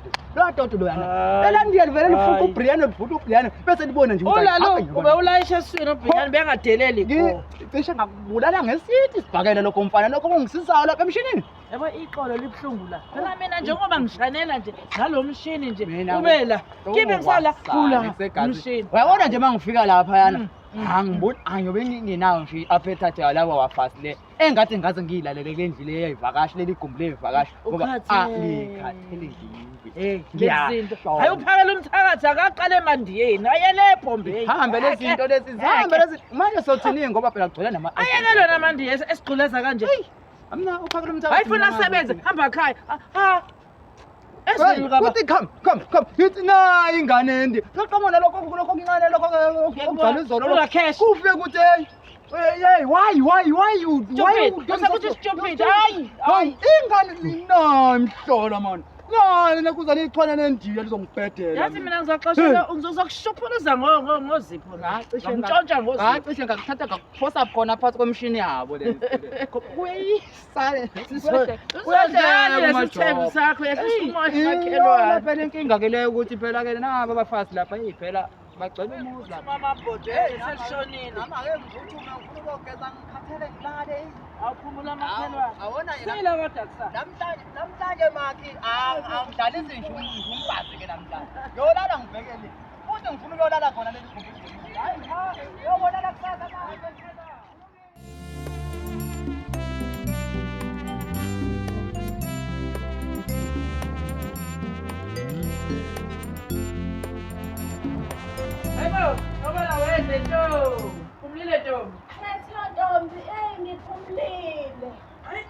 [SPEAKER 6] dodo loyana phela ndiya livele lifuqa uBrian lifuqa uBrian bese libona nje
[SPEAKER 8] ukuthi ube ulayisha eswini uBrian bengadeleli
[SPEAKER 6] kho cishe ngakubulala ngesithi sibhakela lokho mfana lokho kungisizayo lapha emshinini
[SPEAKER 8] yabo iqolo libhlungu la phela mina njengoba ngishanela nje ngalo mshini nje ube la kibe ngisala khula umshini
[SPEAKER 6] uyabona nje mangifika lapha yana angiboni angiyobe nginawo nje appetite yalabo wafasile engathi ngaze ngiyilalele le ndlela eyivakashi leli igumbi levakashi ngoba ngikhathele ngimbi
[SPEAKER 8] lezinto ayophakela umthakathi akaqale emandiyeni ayele ebhombeni
[SPEAKER 6] hambe lezi zinto lezi zihambe lezi manje sothini ngoba phela kugcwele nama
[SPEAKER 8] ayekelo namandiye esigquleza kanje
[SPEAKER 6] amna uphakela umthakathi
[SPEAKER 8] ayifuna sebenze hamba ekhaya
[SPEAKER 6] Kuthi come yithi nayi ingane endi saqhamana lokho ngingane lokho ngibhala izolo kufe ukuthi hey why you
[SPEAKER 8] stupid
[SPEAKER 6] hayi ingane ninamhlola man Nakuzana ichwana nendiya lizongibhedela
[SPEAKER 8] yazi mina ngizoxoshela ngizokushuphuluza ngozipho ngitshontsha ngozipho
[SPEAKER 6] cishe ngakuthatha ngakuphosa khona phansi kwemshini yabo le kuyisale
[SPEAKER 8] lesithembu sakho yasisumoya makhelwane
[SPEAKER 6] phela inkinga ke leyo ukuthi phela ke naba abafazi lapha phela Bagcwele umuzi lapha.
[SPEAKER 8] Mama Bhodwe seshonile.
[SPEAKER 5] Nami ake ngiphuthume ngifuna ukuyogeza ngikhathele ngilale.
[SPEAKER 8] Awuphumula makhelwane.
[SPEAKER 5] Awona yena.
[SPEAKER 8] Sila kodwa kusasa.
[SPEAKER 5] Namhlanje makhi angidlalisi ngumfazi ke namhlanje. Yolala ngibhekele. Futhi ngifuna ukuyolala khona leli gumbi. Hayi cha, uyobonana kusasa manje.
[SPEAKER 8] Hayibo, ngoba wenze nto. Phumlile Ntombi.
[SPEAKER 3] Khetha Ntombi, ngiphumlile.
[SPEAKER 8] Hayi,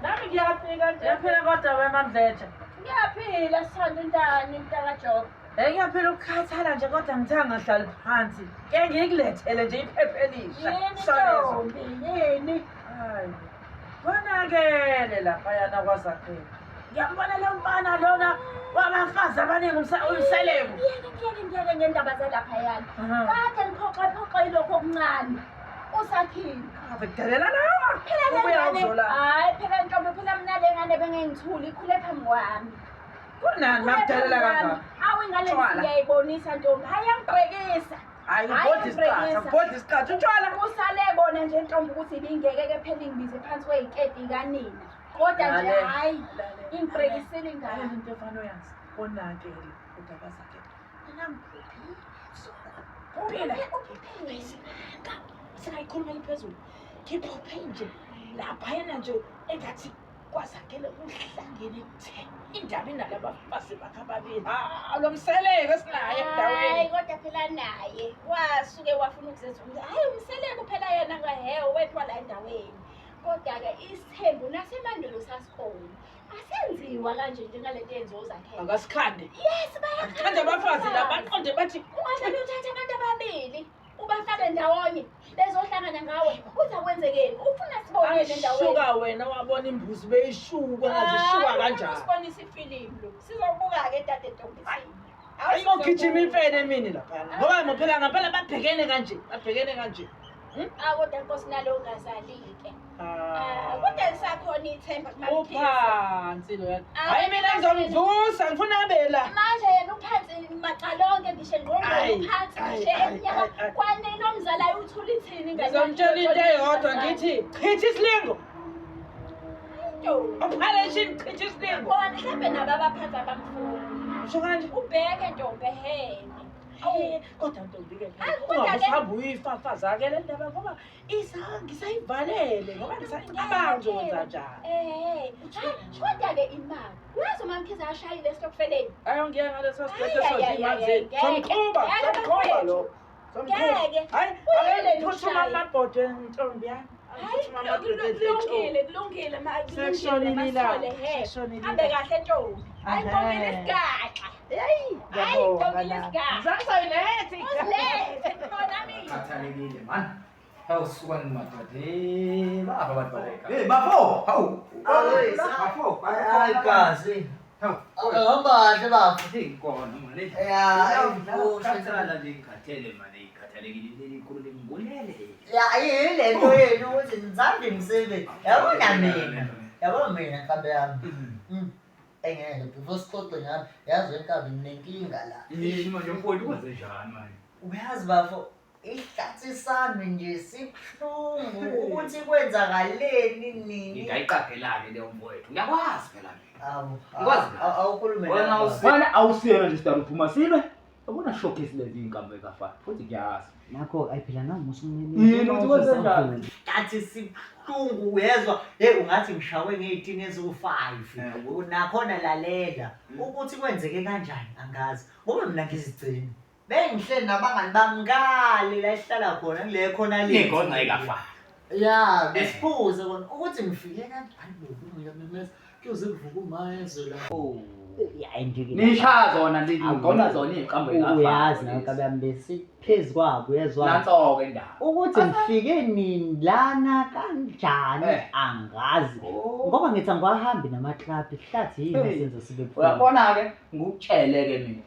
[SPEAKER 8] nami ngiyafika nje. Yaphela kodwa wemamdletshe.
[SPEAKER 3] Ngiyaphila Sithando Ntani mntakaJob.
[SPEAKER 8] Ngiyaphela ukukhathala nje kodwa ngithanga ngahlali phansi. Ke ngikulethele nje iphepha elisha.
[SPEAKER 3] Yini Ntombi, yini?
[SPEAKER 8] Hayi. Konakele lapha yana kwaZakhele. Ngiyambona lo mfana lona wabafazi abaningi umseleko.
[SPEAKER 3] Ngiyeke ngendaba zalaphayana. Kade ngiphoqa ilokho okuncane. Usakhile.
[SPEAKER 8] Avekudelela lawa. Ubuya uzola.
[SPEAKER 3] Hayi phela Ntombi, phela mina le ngane bengengithuli ikhule phambi kwami.
[SPEAKER 8] Kunani makudelela kangaka?
[SPEAKER 3] Awu ingane ngiyayibonisa Ntombi, ayangibhekisa.
[SPEAKER 8] Hayi ubhodla isikhathi utshwala.
[SPEAKER 3] Usale bona nje Ntombi ukuthi ibingeke phela ingibize phansi kweyiketi kanina. Kodwa nje hayi ingibhekisile ingane.
[SPEAKER 8] Into efana uyazi. Konakele udaba zakhe. Uphila. Singayikhuluma liphezulu. Ngiphuphe nje laphayana nje engathi kwaZakhele uhlangene kuthe indaba inalaba bafazi bakhe ababili. Lo mseleko esinayo endaweni.
[SPEAKER 3] Hayi kodwa phela naye wasuke wafuna ukuzenza ukuthi hayi umseleko phela yena ngaheho wethwa la endaweni. Kodwa-ke isithembu nasemandulo sasikhona. Asenziwa kanje njengalento yenziwa uZakhele.
[SPEAKER 8] Akasikhande.
[SPEAKER 3] Yes,
[SPEAKER 8] Khande abafazi la baqonde bathi
[SPEAKER 3] ungathanda uthatha abantu ababili ubafake ndawonye bezohlangana ngawe uza kwenzekeni ufuna sibonele endaweni.
[SPEAKER 8] Shuka wena wabona imbuzi beyishuka ngazishuka kanjani.
[SPEAKER 3] Usibonisa ifilimu lo sizobuka-ke Tate Ntombi.
[SPEAKER 8] Ayingogijima imfene emini lapha. Ngoba phela ngempela babhekene kanje.
[SPEAKER 3] Kodwa Nkosi nalo ungazali-ke. Kodwa lisakhona ithemba
[SPEAKER 8] uphansi lo. Hayi mina ngizomvusa ngifuna abela.
[SPEAKER 3] Manje yena uphansi macalonke ngisho engqondweni uphansi ngisho emnyama kwanini omzalayo uthula ithini ingane.
[SPEAKER 8] Ngizomtshela into eyodwa ngithi chitha isilingo. Uphaleshi chitha isilingo.
[SPEAKER 3] Bona mhlambe nabo abaphansi abamfuni.
[SPEAKER 8] Usho kanje
[SPEAKER 3] Ubheke Ntombi ehene.
[SPEAKER 8] Kodwa Ntombi-ke ungabusabu uyifafazi ake le ndaba ngoba ngisayivalele ngoba ngisacabanga uzokwenza njani.
[SPEAKER 3] Kodwa-ke imali wazi uma Mkhize ashayile esitokfeleni.
[SPEAKER 8] Hayi ngiye ngaleso sikhathi sozimali zethu. Somqhuba lo.
[SPEAKER 3] Ngeke.
[SPEAKER 8] Hayi phuthuma amabhodwe Ntombi yami.
[SPEAKER 3] Kulungile
[SPEAKER 8] Sekushonile la.
[SPEAKER 3] Hambe kahle Ntombi. Hayi Ntombi lesigaxa. Hayi Ntombi lesigaxa.
[SPEAKER 8] Zangisayilethi.
[SPEAKER 3] Usilethe khona mina.
[SPEAKER 9] Khathalekile man. Hawusuka nimadoda. Baba badbaleka.
[SPEAKER 5] Hey bafo, hawu.
[SPEAKER 9] Bafo.
[SPEAKER 5] Hayi kazi.
[SPEAKER 9] Hawu.
[SPEAKER 5] Ahamba bafuthi.
[SPEAKER 9] Ikona manje.
[SPEAKER 5] Ya,
[SPEAKER 9] nje ngikhathele manje ikhathalekile leli inkulu lengibulele.
[SPEAKER 5] ya yile nto yenu ukuthi ngizambe imisebenzi. Yabona mina. Yabona mina nkambe yami. Engeke before sixoxe ngami yazi wenkabi nenkinga la.
[SPEAKER 9] Manje mfowethu kwenze njani manje?
[SPEAKER 5] Uyazi bafo ihlathi sami nje sibuhlungu ukuthi kwenzakaleni nini.
[SPEAKER 9] Ngiyayiqaphela-ke leyo mfowethu. Ngiyakwazi phela mina.
[SPEAKER 5] Awukhulume
[SPEAKER 9] Wena awusiyena nje sitala uphuma silwe. Ubona showcase lezi inkambe kafana. Futhi ngiyazi.
[SPEAKER 5] nakho ayiphila namusa
[SPEAKER 9] Yini uthi kwenze njani?
[SPEAKER 5] Kathi sibuhlungu uyezwa ungathi ngishawe nge18 eziwu5 nakhona lalela ukuthi kwenzeke kanjani angazi ngoba mina ngizigcina bengihleli nabangani bamngale la esihlala khona kule khona le
[SPEAKER 9] Inkonxa ayikafani.
[SPEAKER 5] ya besiphuze kona ukuthi ngifike kanjani ngiyamemeza kuyoze kuvuka umayezwe la
[SPEAKER 9] Nisha zona lezi ngona zona iqambe kafana.
[SPEAKER 5] uyazi nakabe ambesi phezulu kwabo uyezwa
[SPEAKER 9] Nanso-ke indaba.
[SPEAKER 5] ukuthi ngifike nini lana kanjani angazi ngoba ngithi angiwahambi namaklabi ihlathi yini esenza sibe phezulu
[SPEAKER 9] Uyabona-ke ngikutshele-ke mina.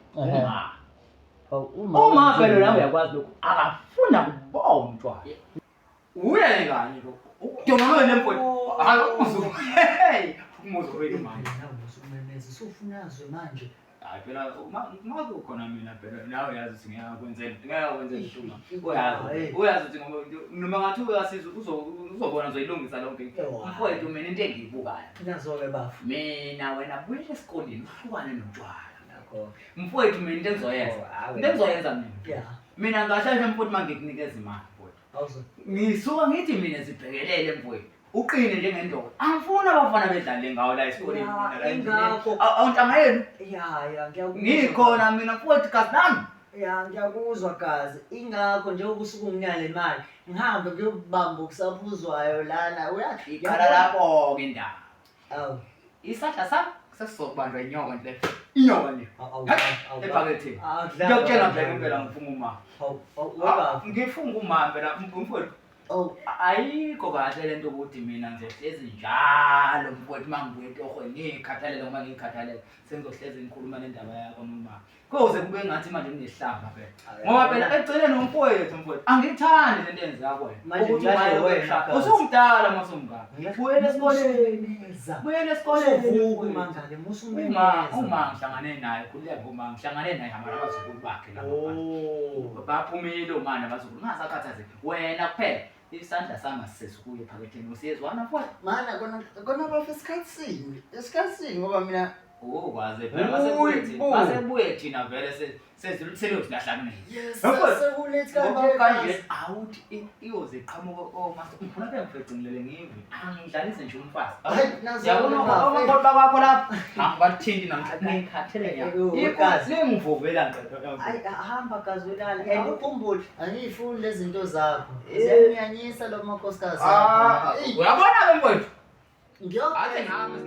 [SPEAKER 5] uma
[SPEAKER 9] Vele nawe uyakwazi lokhu akafuna kubona umntwana. Uye ngani lo? Uyonolo nemfowethu. Hayi umuzo. Hey, umuzo wethu manje.
[SPEAKER 5] usumemeza usufunazwe manje
[SPEAKER 9] Hayi phela uma kukhona mina phela nawe yazi ukuthi ngiyakwenza ntuma. Uyazi ukuthi noma ngathi uyasiza uzobona uzoyilungisa lonke. Mfowethu mina into engiyibukayo.
[SPEAKER 5] Nazo-ke bafu.
[SPEAKER 9] Mina wena buye esikoleni uhlukane notshwala. Yakho. Mfowethu mina into engizoyenza mina. Mina ngashaya mfowethu mangikunikeza imali mfowethu. Ngisuka ngithi mina sibhekelele mfowethu. Uqine njengendoda. Angifuni abafana bedlale ngawo la esikoleni mina la. Awuntanga yenu?
[SPEAKER 5] Ya, ngiyakuzwa.
[SPEAKER 9] Ngikhona mina mfowethu kazi nami.
[SPEAKER 5] Ya, ngiyakuzwa gazi. Ingakho njengoba usuke unginyala imali, ngihambe ngiyobamba ukusaphuzwayo lana. Uyafika
[SPEAKER 9] Ikhala lapho ke indaba.
[SPEAKER 5] Awu.
[SPEAKER 9] Isahla sakho sesizokubanjwa inyoka nje. Inyoka le. Ephaketheni. Ngiyakutshela phela impela ngifuna uma. Ngifuna uma phela mfowethu. Ayikho kahle lento ukuthi mina ngizohlezi njalo mfowethu mangibuye etohweni ngikhathalela ngoba ngikhathalela sengizohlezi ngikhuluma nendaba yakho noma kuze kube ngathi manje nginehlamba phela ngoba phela egcineni umfowethu angithandi lento enzakho wena ukuthi wena usumdala masumngaka buyele esikoleni buyele esikoleni
[SPEAKER 5] mangale
[SPEAKER 9] uma ngihlangane naye khuleka uma ngihlangane naye hamala abazukulu bakhe lapho baphumile umana abazukulu ngasakhathaze wena kuphela isandla sami sesikuye ephaketheni usiyezwana futhi
[SPEAKER 5] mana kona bafu esikhatsini ngoba mina
[SPEAKER 9] kwaze phela masebuye thina vele seliyozilahlakune kanje awuthi iyoze iqhamuka master ngifuna ngifecingilele ngivi angidlalise nje umfazi yabona ngoba kwakho lapha angibathinti namhlanje ngikhathele ngiyazi ngivuvela
[SPEAKER 5] ngqedwe hamba gazwelala andikhumbuli angiyifuni lezi zinto zakho ziyanyanyisa lo makhosikazi
[SPEAKER 9] uyabona ke mfowethu
[SPEAKER 5] ngiyokhe
[SPEAKER 9] ngihamba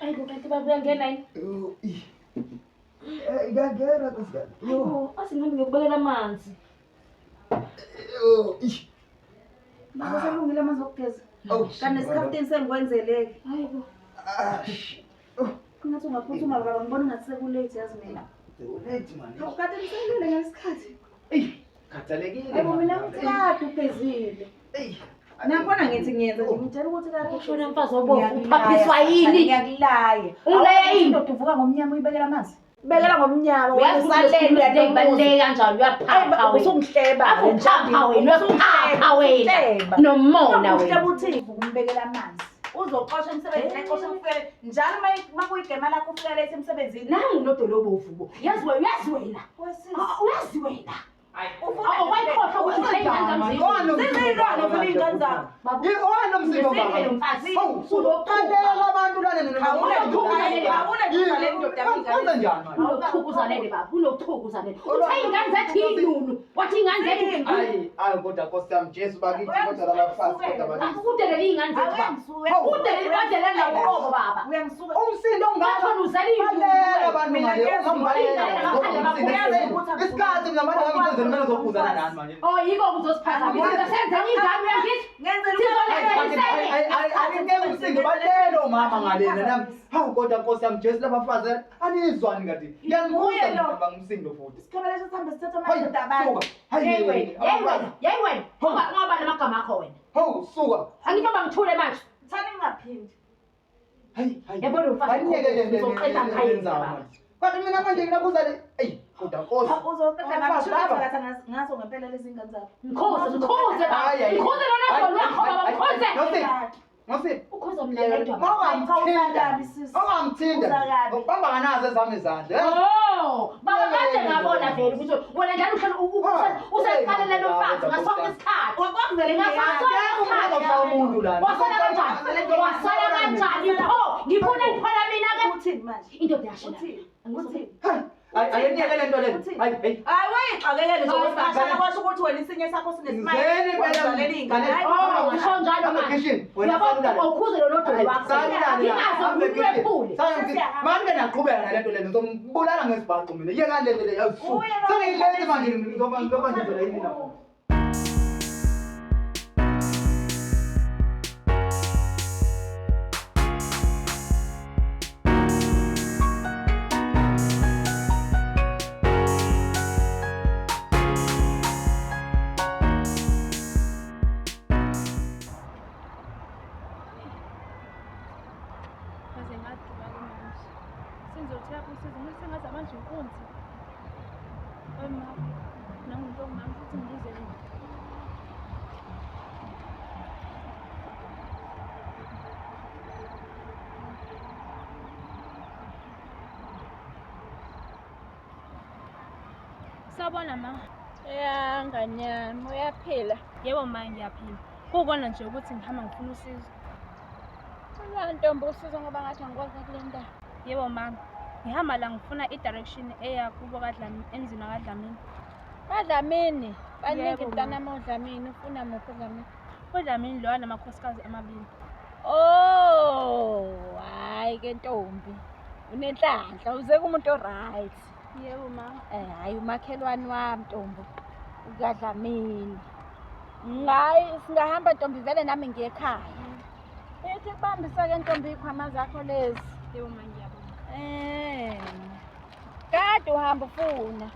[SPEAKER 4] Ay, bukanti babuyangena yini?
[SPEAKER 2] Ngiyangena nkosikazi.
[SPEAKER 4] Asingihambe ngiyokubekela amanzi.
[SPEAKER 3] Mama selungile amanzi okugeza. Kanti nesikhaftini sengikwenzeleke.
[SPEAKER 4] Hayibo.
[SPEAKER 3] Kungathi ungaphuthuma baba ngibona ngathi sekulate yazi mina.
[SPEAKER 2] Late man.
[SPEAKER 3] Awukhathalisekile ngesikhathi.
[SPEAKER 2] Khathalekile.
[SPEAKER 3] Yebo mina ngithi kade ugezile. Nakubona ngithi ngiyenza nje ngitshela ukuthi kade
[SPEAKER 4] Ushona mfazi obovu uphaphiswa yini?
[SPEAKER 3] Ngiyakulaye.
[SPEAKER 4] Ungilaya yini?
[SPEAKER 3] Indoda uvuka ngomnyama uyibekela amanzi. Bekela ngomnyama
[SPEAKER 4] uyasalele into ebaluleke kanjalo uyaphapha wena.
[SPEAKER 3] Usungihleba
[SPEAKER 4] Awuphapha wena, uyaphapha wena. Nomona wena.
[SPEAKER 3] Uthi ukumbekela amanzi. Uzoqosha emsebenzini eqosha ufike njalo makuyigema lakho ufika late emsebenzini.
[SPEAKER 4] Nangu nodolo bovubo. Yazi wena. Uyazi wena. Wayikhohlwa ukuthi uhlenganga mzini.
[SPEAKER 3] Zizilwane vele iy'ngane zakho.
[SPEAKER 2] Iwona umsiko baba. Uzokhalela abantu lana
[SPEAKER 4] Unokuthukuzanele baba, unokuthukuzanele. Uthe iy'ngane zethu yinunu, wathi iy'ngane zethu
[SPEAKER 2] Hayi kodwa Nkosi yami Jesu bakithi kodwa labafazi kodwa bakithi.
[SPEAKER 4] ukudelele iy'ngane zethu baba. Udelele lawo uqobo baba.
[SPEAKER 3] Uyangisuka.
[SPEAKER 2] Umsindo ongaka
[SPEAKER 4] Wathona uzela
[SPEAKER 2] balela
[SPEAKER 4] iy'ngane.
[SPEAKER 2] abantu ngale. Isikhathi mina manje ngizenzela mina zokhuzana nani manje.
[SPEAKER 4] Oh, yiko uzosiphazamisa. Senze ingane uyangithi.
[SPEAKER 2] Angeke umsindo balelo mama ngalena nami. Hawu kodwa Nkosi yami Jesu labafazi anizwani ngathi. Ngiyanibuza baba umsindo futhi.
[SPEAKER 3] Sikhebele sithambe sithatha amadoda abantu.
[SPEAKER 2] Hayi
[SPEAKER 4] wena. Ngoba namagama akho wena.
[SPEAKER 2] Hawu suka.
[SPEAKER 4] Angithi bangithule manje.
[SPEAKER 3] Thani ngingaphindi.
[SPEAKER 2] Hayi.
[SPEAKER 4] Yabona umfazi. Uzoqeda ngayini.
[SPEAKER 2] Kanti mina manje nginabuza le. Kodwa Nkosi.
[SPEAKER 3] Uzoqeda ngathi ngaso ngempela lezi ngane zakho.
[SPEAKER 4] Mkhoze baba. Mkhoze lona khona yakho baba mkhoze.
[SPEAKER 2] Ngosi.
[SPEAKER 4] Ukhoze mina yedwa.
[SPEAKER 2] Ongamthinda. Ubamba nganazo ezami izandla.
[SPEAKER 4] Oh, baba kade ngabona vele ukuthi wena njalo useqalela lo mfazi ngasonke isikhathi.
[SPEAKER 3] Kwakuvele
[SPEAKER 2] ngiyakho umuntu la.
[SPEAKER 4] Wasala kanjani pho? Ngifuna ngiphola mina ke.
[SPEAKER 3] uthini manje?
[SPEAKER 4] Indoda yashona.
[SPEAKER 3] Uthini?
[SPEAKER 9] Ayiyeke le nto le. Hayi.
[SPEAKER 3] Hayi wayixakekele nje ngoba kwasho ukuthi wena isinye sakho sinesimile.
[SPEAKER 1] Usho njalo manje. Uyabona ukhuzelo nodoli wakho.
[SPEAKER 9] Manje naqhubeka ngale nto le ngizombulala ngesibhaqo mina. Yeka le nto le yawu. Sengiyilenze manje ngoba nje phela yini lapho.
[SPEAKER 10] Sabona ma.
[SPEAKER 3] Ya ngane yami uyaphila.
[SPEAKER 10] Yebo ma ngiyaphila. Kukona nje ukuthi ngihamba ngifuna usizo.
[SPEAKER 3] Una ntombi usizo ngoba ngathi angikwazi kule ndawo.
[SPEAKER 10] Yebo ma. Ngihamba la ngifuna i-direction eya kubo kaDlamini, emzini kaDlamini.
[SPEAKER 3] kaDlamini, baningi mntanami uDlamini, ufuna muphi uDlamini?
[SPEAKER 10] uDlamini lo namakhosikazi amabili.
[SPEAKER 3] Oh, hayi ke ntombi. Unenhlanhla, uze kumuntu oright.
[SPEAKER 10] Yebo ma.
[SPEAKER 3] Hayi umakhelwane wami Ntombo. ukaDlamini. Ngayi singahamba Ntombi vele nami ngiye ekhaya. Ethi kubambisa ke Ntombi ikhwama zakho lezi.
[SPEAKER 10] Yebo ma ngiyabona.
[SPEAKER 3] Kade uhamba ufuna.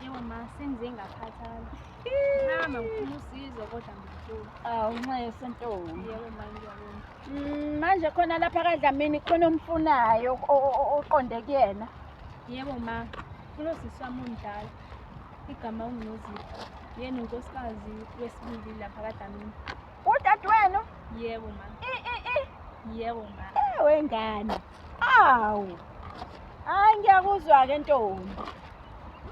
[SPEAKER 10] Yebo ma sengize ngakhathala. Ngihamba ngifuna usizo kodwa ngifuna.
[SPEAKER 3] Awunxese Ntombi.
[SPEAKER 10] Yebo ma ngiyabona.
[SPEAKER 3] Manje khona lapha kaDlamini khona umfunayo oqonde kuyena.
[SPEAKER 10] Yebo ma. Kulo sisi wami umdala. Igama unginozipho. Yena unkosikazi wesibili lapha kaDlamini.
[SPEAKER 3] Udadewenu?
[SPEAKER 10] Yebo ma. Yebo ma.
[SPEAKER 3] Wengane. Awu. Hayi ngiyakuzwa ke Ntombi.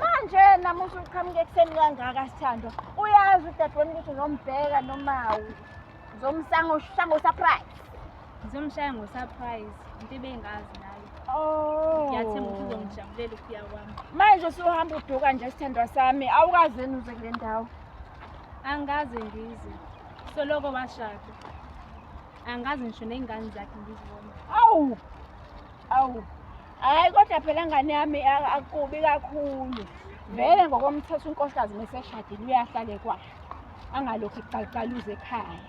[SPEAKER 3] Manje nami usuqhamuke ekseni kangaka Sithandwa. Uyazi udadewenu ukuthi uzombheka noma uzomsanga surprise.
[SPEAKER 10] Ngizomshaya ngo-surprise. Into ebengazi nayo.
[SPEAKER 3] Oh.
[SPEAKER 10] Ngiyathemba ukuthi uzongijabulela ukuya kwami.
[SPEAKER 3] Manje usuhamba uduka nje Sithandwa sami. Awukazeni uze kule ndawo.
[SPEAKER 10] Angaze ngize. Soloko washada. Angazi ngisho nezingane zakhe ngizibona.
[SPEAKER 3] Awu. Hayi kodwa phela ngane yami akubi kakhulu. Vele ngokomthetho unkosikazi meseshadile uyahlala ekwakhe. Angalokho iqaqaluze ekhaya.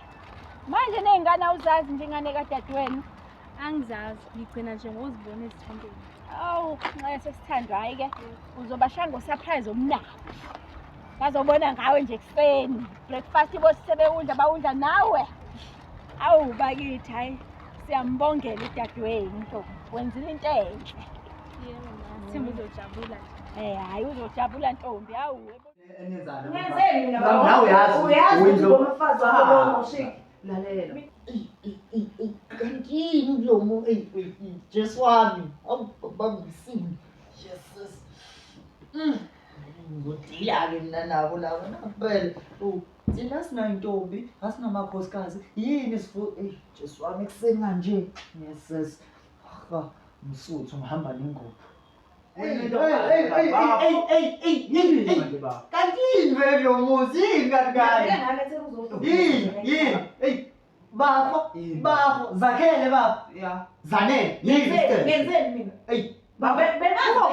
[SPEAKER 3] Manje nezingane awuzazi nje ingane kadadewenu.
[SPEAKER 10] Angizazi, ngigcina nje ngozibona ezithombeni.
[SPEAKER 3] Awu, nxa sesithandwa hayi ke uzobashaya ngo-surprise omnandi. Bazobona ngawe nje ekseni. Breakfast bosebewudla bawudla nawe. Awu bakithi hayi siyambongela udadewenu Ntombi. Wenzile into enhle.
[SPEAKER 10] Yebo ma, themba uzojabula nje.
[SPEAKER 3] Hayi uzojabula Ntombi. Awu
[SPEAKER 2] Ngenzeni mina?
[SPEAKER 9] Nawe
[SPEAKER 2] uyazi umfazi wakho moshiki.
[SPEAKER 5] Lalela. Kanti mlomo Jesu wami. Awubambisini. Jesus. Ngidila ke mina nabo laba nampela. Thina sina intombi, asinamakhosikazi. Yini sifu Jesu wami ekseni kanje. Jesus. Msuthu ngihamba nengoma. Kanti vele umuzi ingani. Yini. Bafo, zakhele bafo.
[SPEAKER 2] Yeah.
[SPEAKER 5] Zanele.
[SPEAKER 2] Ngenzeni mina?
[SPEAKER 5] Baba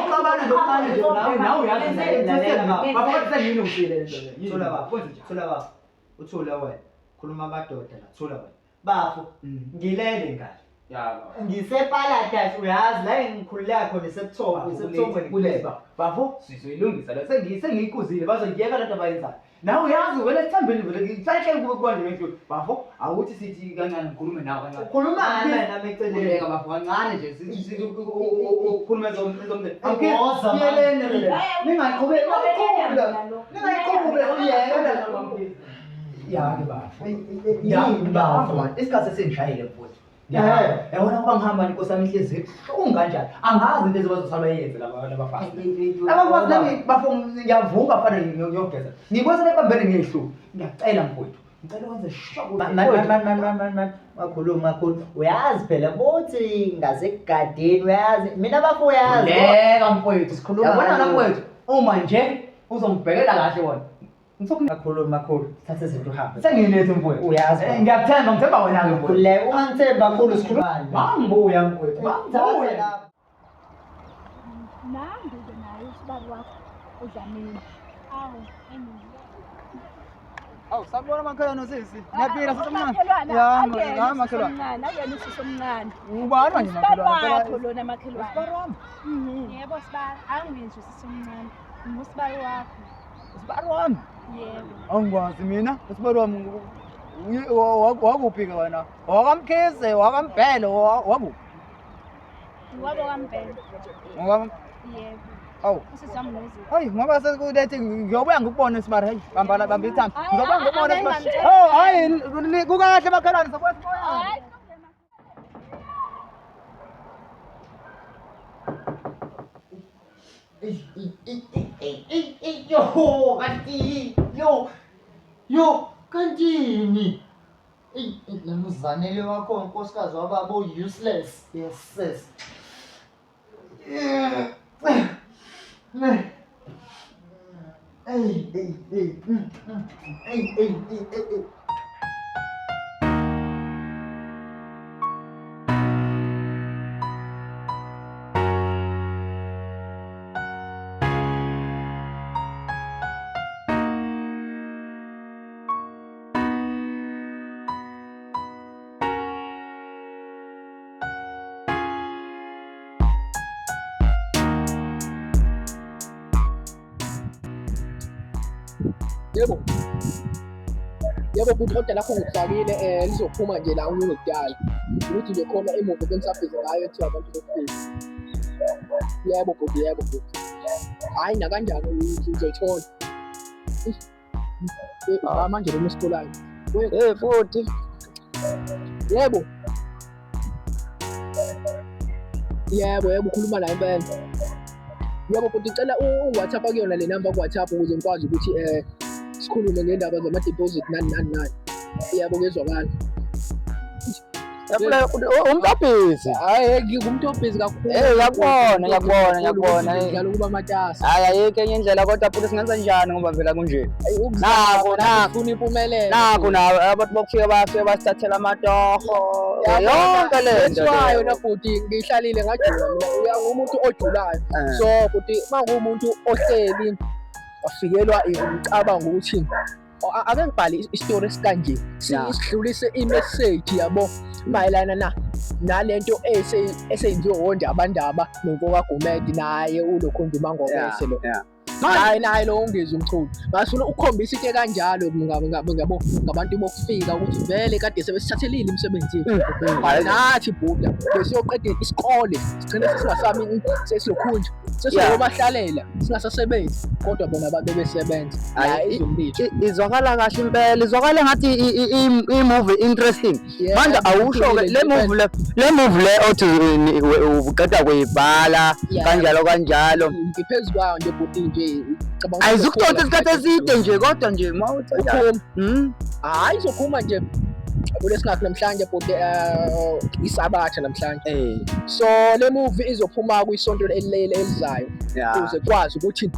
[SPEAKER 2] Uqabana noqala nje nawe uyazi
[SPEAKER 9] Bafaka yini ungishile le nto le.
[SPEAKER 5] Thola bafo, thola bafo. Uthula wena. Khuluma amadoda la, thola wena. Bafo, ngilele ngale. Ngisepalada uyazi la engikhulula khona sebuthongweni
[SPEAKER 9] kuleza bafo sizoyilungisa la sengiyikuzile bazongiyeka lento abayenzayo nawe uyazi vele sithambeni vele ngihlale kube kwanje ngihlule bafo awuthi sithi kancane ngikhulume nawe kancane
[SPEAKER 5] ukhuluma ngani nami eceleni
[SPEAKER 9] bafo kancane nje ukhulume ezomndeni
[SPEAKER 5] angiyoza
[SPEAKER 9] ningaqhubeki uyeka yake bafo bafo isikhathi sesingishayile futhi yabona ukuba ngihamba inkosana inhliziyo unganjani angazi into ezibazothwala yenze labafazi nami bafo ngiyavuka fana ngiyogeza ngibose nebambene ngehluku ngiyacela mfowethu ngicela wenze shoko
[SPEAKER 5] Man, makhulu. Uyazi phela bothi ngasekugadeni uyazi. Mina bafu uyazi.
[SPEAKER 9] Leka mfowethu sikhuluma. Yabona la mfowethu. Uma nje uzongibhekela kahle wona.
[SPEAKER 5] Makhulu. Thatha izinto uhambe.
[SPEAKER 9] Sengilethe mfowethu.
[SPEAKER 5] Uyazi.
[SPEAKER 9] Ngithemba wena ke mfowethu.
[SPEAKER 5] Le ungangithemba kakhulu sikhuluma.
[SPEAKER 9] Mambuya mfowethu. Mambuya.
[SPEAKER 3] Nangu-ke naye usibali wakho uDlamini. Awu,
[SPEAKER 6] Awu sabona makhelwane sisi. Ngiyaphila sisemncane.
[SPEAKER 3] makhelwane. Akuyena usisomncane.
[SPEAKER 6] Ubani manje makhelwane?
[SPEAKER 3] Wakho lona makhelwane.
[SPEAKER 6] Usibali wami.
[SPEAKER 10] Yebo sibali, angiyinje usisomncane. Ngusibali wakho.
[SPEAKER 6] Usibali wami.
[SPEAKER 10] Yebo.
[SPEAKER 6] Angikwazi mina. Usibali wami wakuphi ke wena? Wakamkhize, wakambhelo, wakuphi?
[SPEAKER 10] Wabo kaMbhele.
[SPEAKER 6] Ngokam.
[SPEAKER 10] Yebo.
[SPEAKER 6] Awu.
[SPEAKER 10] Usizami noZipho.
[SPEAKER 6] Hayi ngoba sekulethi ngiyobuya ngikubone Smart. Hayi bamba ithanda.
[SPEAKER 10] Hayi,
[SPEAKER 6] Ngizobuya ngikubone
[SPEAKER 10] hayi,
[SPEAKER 6] Smart.
[SPEAKER 10] hayi,
[SPEAKER 6] Oh hayi kukahle makhelwane sokwethu.
[SPEAKER 10] Hayi.
[SPEAKER 5] Kantini. Lamuzanele wakho unkosikazi wababo useless. Yes sis. Hey.
[SPEAKER 6] Yebo futhi kodwa lapho ngikufakile lizophuma nje la ngokudala. Ukuthi nje khona imoto bengisabhiza ngayo ethi abantu bokufika. Yebo futhi. Hayi na kanjani uzoyithola. Manje lo musikolani. Futhi. Yebo ukhuluma la impela. Yebo futhi ngicela uWhatsApp akuyona le number kuWhatsApp ukuze ngikwazi ukuthi sikhulume ngendaba zama-deposit nani. Yebo ngezwakala.
[SPEAKER 8] Umtabhizi.
[SPEAKER 6] Hayi ngikumuntu obhizi kakhulu.
[SPEAKER 8] Ngiyakubona.
[SPEAKER 6] Ngidlala ukuba matasa.
[SPEAKER 8] Hayi ayikho enye indlela kodwa futhi singenza njani ngoba vela kunje.
[SPEAKER 6] Ufuna impumelelo.
[SPEAKER 8] Nakho abantu bokufika bafike basithathela amatoho. Yonke le nto.
[SPEAKER 6] Wayo na futhi ngihlalile ngajula mina umuntu ojulayo. So futhi mangumuntu ohleli afikelwa umcabango ukuthi ake ngibhale isitori esikanje sidlulise imessage yabo mayelana nalento eseyenziwe wondabandaba noNkoka Gumede naye uLokhonja uMangobese lo. Naye lo ungezi umculo. Ngasifuna ukukhombisa into kanjalo ngabantu bokufika ukuthi vele kade sebesithathelile emsebenzini. Nathi bhuda besiyoqeda isikole sigcine sesingasami sesilokhunja. Sesiyobahlalela singasasebenzi kodwa bona babe besebenza. Hayi izomlitho.
[SPEAKER 8] Izwakala kahle impela. Izwakala ngathi i-movie interesting. Manje awusho ke le movie le othi uqeda kuyibhala kanjalo.
[SPEAKER 6] Ngiphezu kwayo nje bhuti nje.
[SPEAKER 8] Ayizukuthatha isikhathi eside nje kodwa nje mawuthi
[SPEAKER 6] hayi izophuma nje kulesingakho namhlanje bhuti isabatha namhlanje. So le movie izophuma kwisonto elizayo ukuze kwazi ukuthi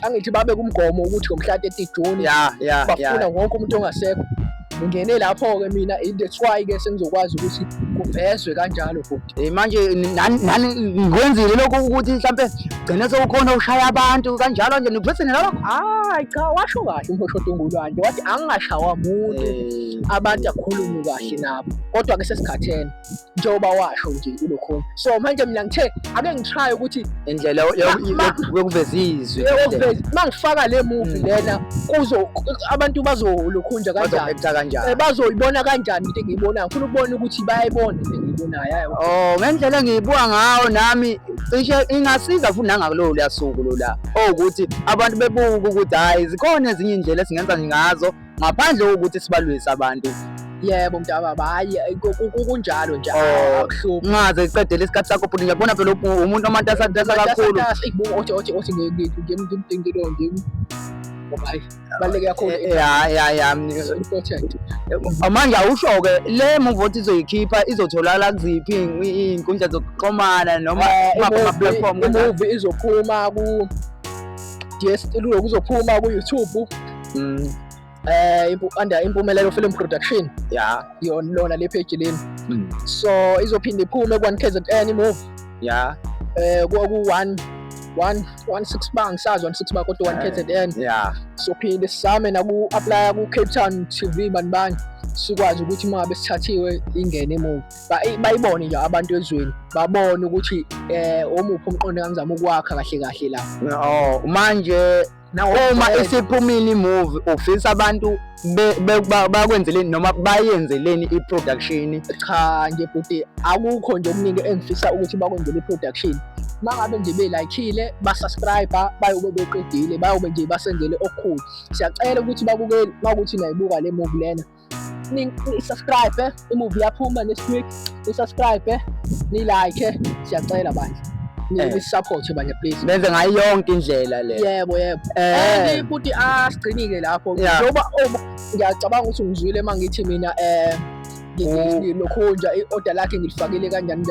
[SPEAKER 6] angithi babe kumgomo ukuthi ngomhla 30 June bafuna wonke umuntu ongasekho ngingene lapho-ke mina that's why-ke sengizokwazi ukuthi kuvezwe kanjalo futhi.
[SPEAKER 8] Manje nani ngikwenzile lokho ukuthi mhlampe gcine sewukhona ushaya abantu kanjalo nje nivesene nalokho?
[SPEAKER 6] Hayi cha washo kahle uMphoshotungulwane wathi angingashawa muntu abantu akhulume kahle nabo kodwa-ke sesikhathene njengoba washo nje uLokhonja. So manje mina ngithe ake ngitry ukuthi
[SPEAKER 8] indlela yokuveza izwi
[SPEAKER 6] mangifaka le movie lena abantu bazoLokhonja kanjani bazoyibona kanjani into engiyibonayo. Ngifuna ukubona ukuthi bayayibona into engiyibonayo.
[SPEAKER 8] Ngendlela engiyibuka ngawo nami cishe ingasiza futhi nangakulo leyasuku lola ukuthi abantu bebuka ukuthi hayi zikhona ezinye indlela esingenza ngazo ngaphandle kokuthi sibalwise abantu.
[SPEAKER 6] Yebo mntababa hayi kunjalo nje
[SPEAKER 8] ngaze iqedele isikhathi sakho futhi ngiyabona phela umuntu omatasa kakhulu.
[SPEAKER 6] Othi ngimdingile nje ngoba hayi baleke kakhulu
[SPEAKER 9] ya
[SPEAKER 6] important.
[SPEAKER 9] manje awusho-ke le movie othi izoyikhipha izotholakala kuziphi iy'nkundla zokuxhumana noma ama-platform
[SPEAKER 6] Movie izophuma kuzophuma ku-YouTube under Impumelelo Film Production.
[SPEAKER 9] ya
[SPEAKER 6] Lona le page leni. So izophinda iphume ku-1KZN movie.
[SPEAKER 9] ya
[SPEAKER 6] ku-116 ba ngisazi 116 ba kodwa 1KZN.
[SPEAKER 9] ya
[SPEAKER 6] Sophinde sizame naku-aplya ku-Cape Town TV bani sikwazi ukuthi uma ngabe sithathiwe ingene movie bayibone nje abantu ezweni babone ukuthi omuphi umqondo engizama ukwakha kahle la.
[SPEAKER 9] Manje uma isiphumile imovie ufisa abantu bakwenzeleni noma bayenzeleni i-production?
[SPEAKER 6] Cha nje futhi akukho nje okuningi engifisa ukuthi bakwenzele i-production. Mangabe nje belikile ba-subscriber bayobe beqedile bayobe nje basenzele okukhulu. Siyacela ukuthi babukeli makuthi nayibuka le movie lena ni-subscribe imovie yaphuma next week, ni-subscribe ni-like, siyacela bandla ni-support banye please,
[SPEAKER 9] benze ngayo yonke indlela le.
[SPEAKER 6] yebo futhi asigcinike lapho ngoba ngiyacabanga ukuthi ngizwile mangithi mina lokhunja i-order lakhe ngilifakile kanjani.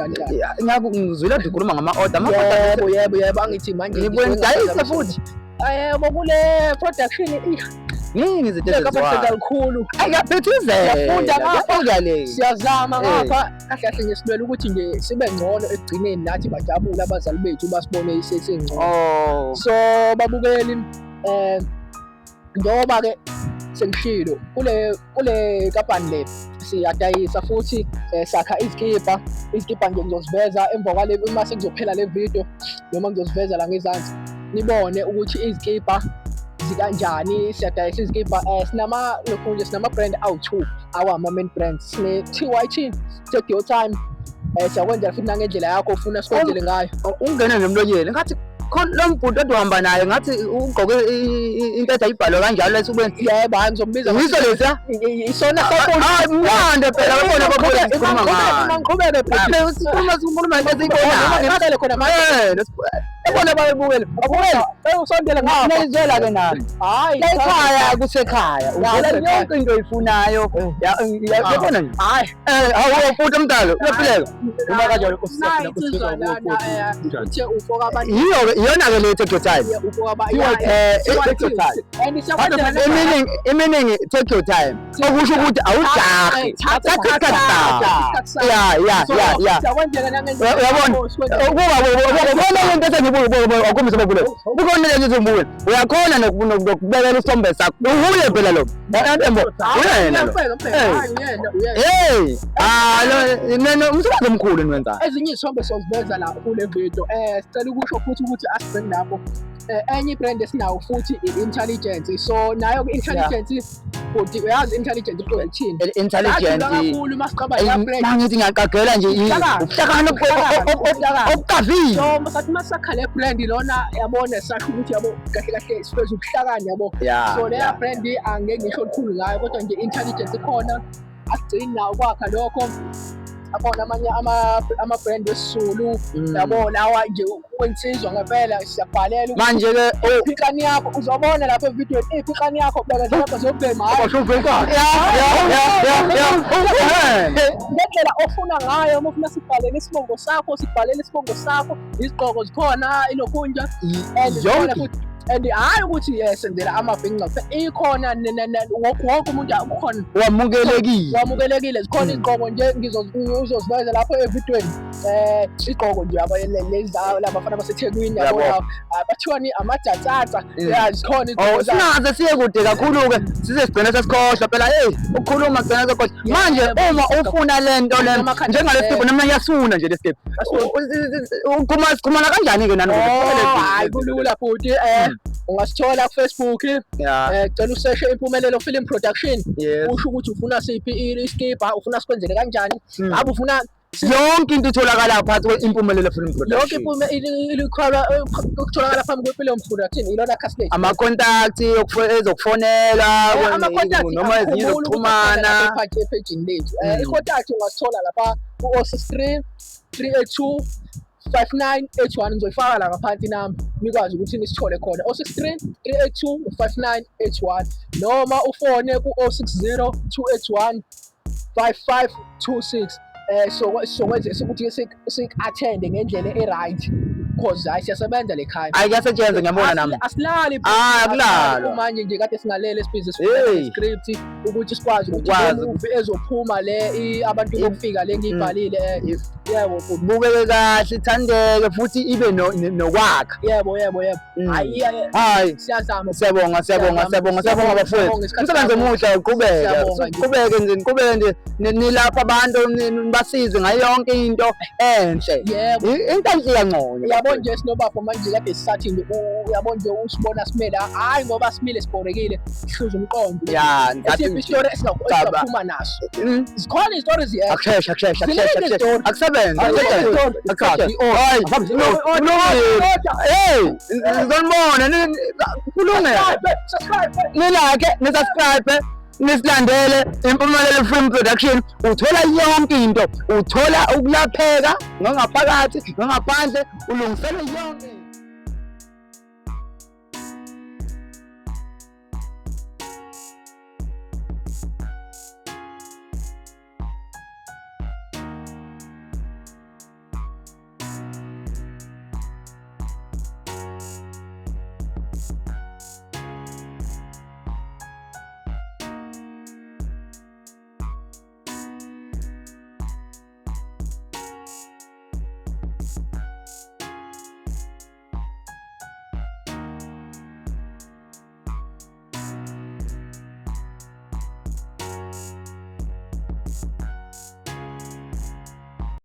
[SPEAKER 9] Ngizwile ngikhuluma ngama-order.
[SPEAKER 6] Yebo angithi manje
[SPEAKER 9] ngibuyendayise futhi
[SPEAKER 6] yebo kule production
[SPEAKER 9] ningi izinto
[SPEAKER 6] kakhulu
[SPEAKER 9] ayaphithizela
[SPEAKER 6] ngapha siyazama ngapha kahle ngesilwela ukuthi nje sibe ngcono ekugcineni nathi bajabule abazali bethu basibone sesingcono. So babukeli njengoba ke sengishilo kule kampani le siyadayisa futhi sakha izikipa nje ngizoziveza emva kwale uma sekuzophela le video noma ngizoziveza la ngezansi nibone ukuthi izikipa zikanjani. Siyadayisa izikipa sinama brand awu-2 ama-main brands. Sine-TYT Take Your Time siyakwenzela futhi nangendlela yakho ofuna sikwenzele ngayo.
[SPEAKER 9] Ungene ngemlonyeni ngathi khona lo mbhuti oduhamba naye ngathi ugqoke into ethi ayibhalwe kanjalo esubeni.
[SPEAKER 6] Yebo hayi ngizombiza
[SPEAKER 9] yiso lesiya
[SPEAKER 6] isona
[SPEAKER 9] mnandi phela babona babona sikhuluma ngani
[SPEAKER 6] ngiqhubeke
[SPEAKER 9] phela sikhuluma ngento eziyibona
[SPEAKER 6] khona manje ebona bayibukele usondela ngapha
[SPEAKER 9] nayizela ke nami
[SPEAKER 6] hayi
[SPEAKER 9] ekhaya kusekhaya uvela yonke into oyifunayo yabona nje
[SPEAKER 6] hayi
[SPEAKER 9] awufuthi umdalo uyaphileka
[SPEAKER 6] uma kanjalo uthe ufoka abantu
[SPEAKER 9] iyona ke le Take Your Time iminingi Take Your Time okusho ukuthi awujahi uyabona into esengibuka akhombisa babule ukhona lento ezimbule uyakhona nokubekela isithombe sakho uhule phela lo yebo uyena lo lo umsebenzi omkhulu niwenzayo.
[SPEAKER 6] Ezinye izithombe soziveza la kule video sicela ukusho futhi ukuthi asibheke lapho enye brand esinawo futhi i-intelligence. So nayo ku-intelligence futhi uyazi intelligence into ethini
[SPEAKER 9] intelligence
[SPEAKER 6] kakhulu masiqaba ya brand
[SPEAKER 9] mangithi ngiyaqagela nje ubuhlakani obukavile.
[SPEAKER 6] So masathi masakha le brand lona yabona sasho ukuthi yabo kahle sifeza ubuhlakani yabo. So le brand angeke ngisho lukhulu ngayo kodwa nje intelligence ikhona asigcini nawo kwakha lokho. Akhona amanye ama-brand esisulu yabo lawa nje kwensizwa ngempela siyabhalela
[SPEAKER 9] manje ke
[SPEAKER 6] iphikani yakho uzobona lapha evidweni iphikani yakho bheka lapha zobhema ngendlela ofuna ngayo uma ufuna sibhalele isibongo sakho izigqoko zikhona ilokhunja and hayi ukuthi senzela amabhinqa ikhona wonke umuntu ukhona wamukelekile zikhona izigqoko nje ngizoziveza lapho evidweni izigqoko nje yabo lezi labafana baseThekwini yabo bathiwani amajatsatsa zikhona izigqoko
[SPEAKER 9] singaze siye kude kakhulu-ke sizesigcina sesikhohlwa phela ukukhuluma kugcina sekhohlwa manje uma ufuna lento le njengale sipho noma ngiyasifuna nje lesipho ukhumana kanjani-ke
[SPEAKER 6] hayi kulula futhi ungasithola ku-Facebook cela useshe Impumelelo Film Production usho ukuthi ufuna siphi iskipa ufuna sikwenzele kanjani ngabe ufuna
[SPEAKER 9] yonke into itholakala phakathi kwe-Impumelelo Film Production
[SPEAKER 6] yonke ukutholakala phambi kwe-Film Production ilona castle
[SPEAKER 9] ama-contact ezokufonela noma ezinye zokuxhumana
[SPEAKER 6] ephejini lethu i-contact ungasithola lapha ku-063 382 5981 ngizoyifaka la ngaphansi inamba nikwazi ukuthi nisithole khona 063 382 5981 noma ufone ku 060 281 5526 sokwenza ukuthi sik-attende ngendlela e-right cause hayi siyasebenza le khaya
[SPEAKER 9] Kuyasetshenzwa ngiyabona nami.
[SPEAKER 6] asilali
[SPEAKER 9] Akulalwa.
[SPEAKER 6] manje nje kade singalele sibhizi sifuna script ukuthi sikwazi ukuthi movie ezophuma le abantu bokufika le ngiyibhalile yebo
[SPEAKER 9] Bukeke kahle ithandeke futhi ibe nokwakha.
[SPEAKER 6] yebo
[SPEAKER 9] Hayi
[SPEAKER 6] siyazama
[SPEAKER 9] siyabonga bafowethu. Umsebenzi omuhle uqhubeke nje nilapha abantu basize ngayo yonke into enhle.
[SPEAKER 6] yebo
[SPEAKER 9] Into enhle iyangcono.
[SPEAKER 6] yabo nje sinobapho manje kade sisathi uyabo nje usibona simele hayi ngoba simile siborekile sihluza umqondo
[SPEAKER 9] Ya,
[SPEAKER 6] isiphi story esingaphuma naso zikhona istories yebo
[SPEAKER 9] akusheshe
[SPEAKER 6] Ziningi
[SPEAKER 9] akusebenza ngizonibona kulungile nilake nisubscribe nisilandele Impumelelo Film Production uthola yonke into uthola ukulapheka ngaphakathi ngaphandle ulungisele yonke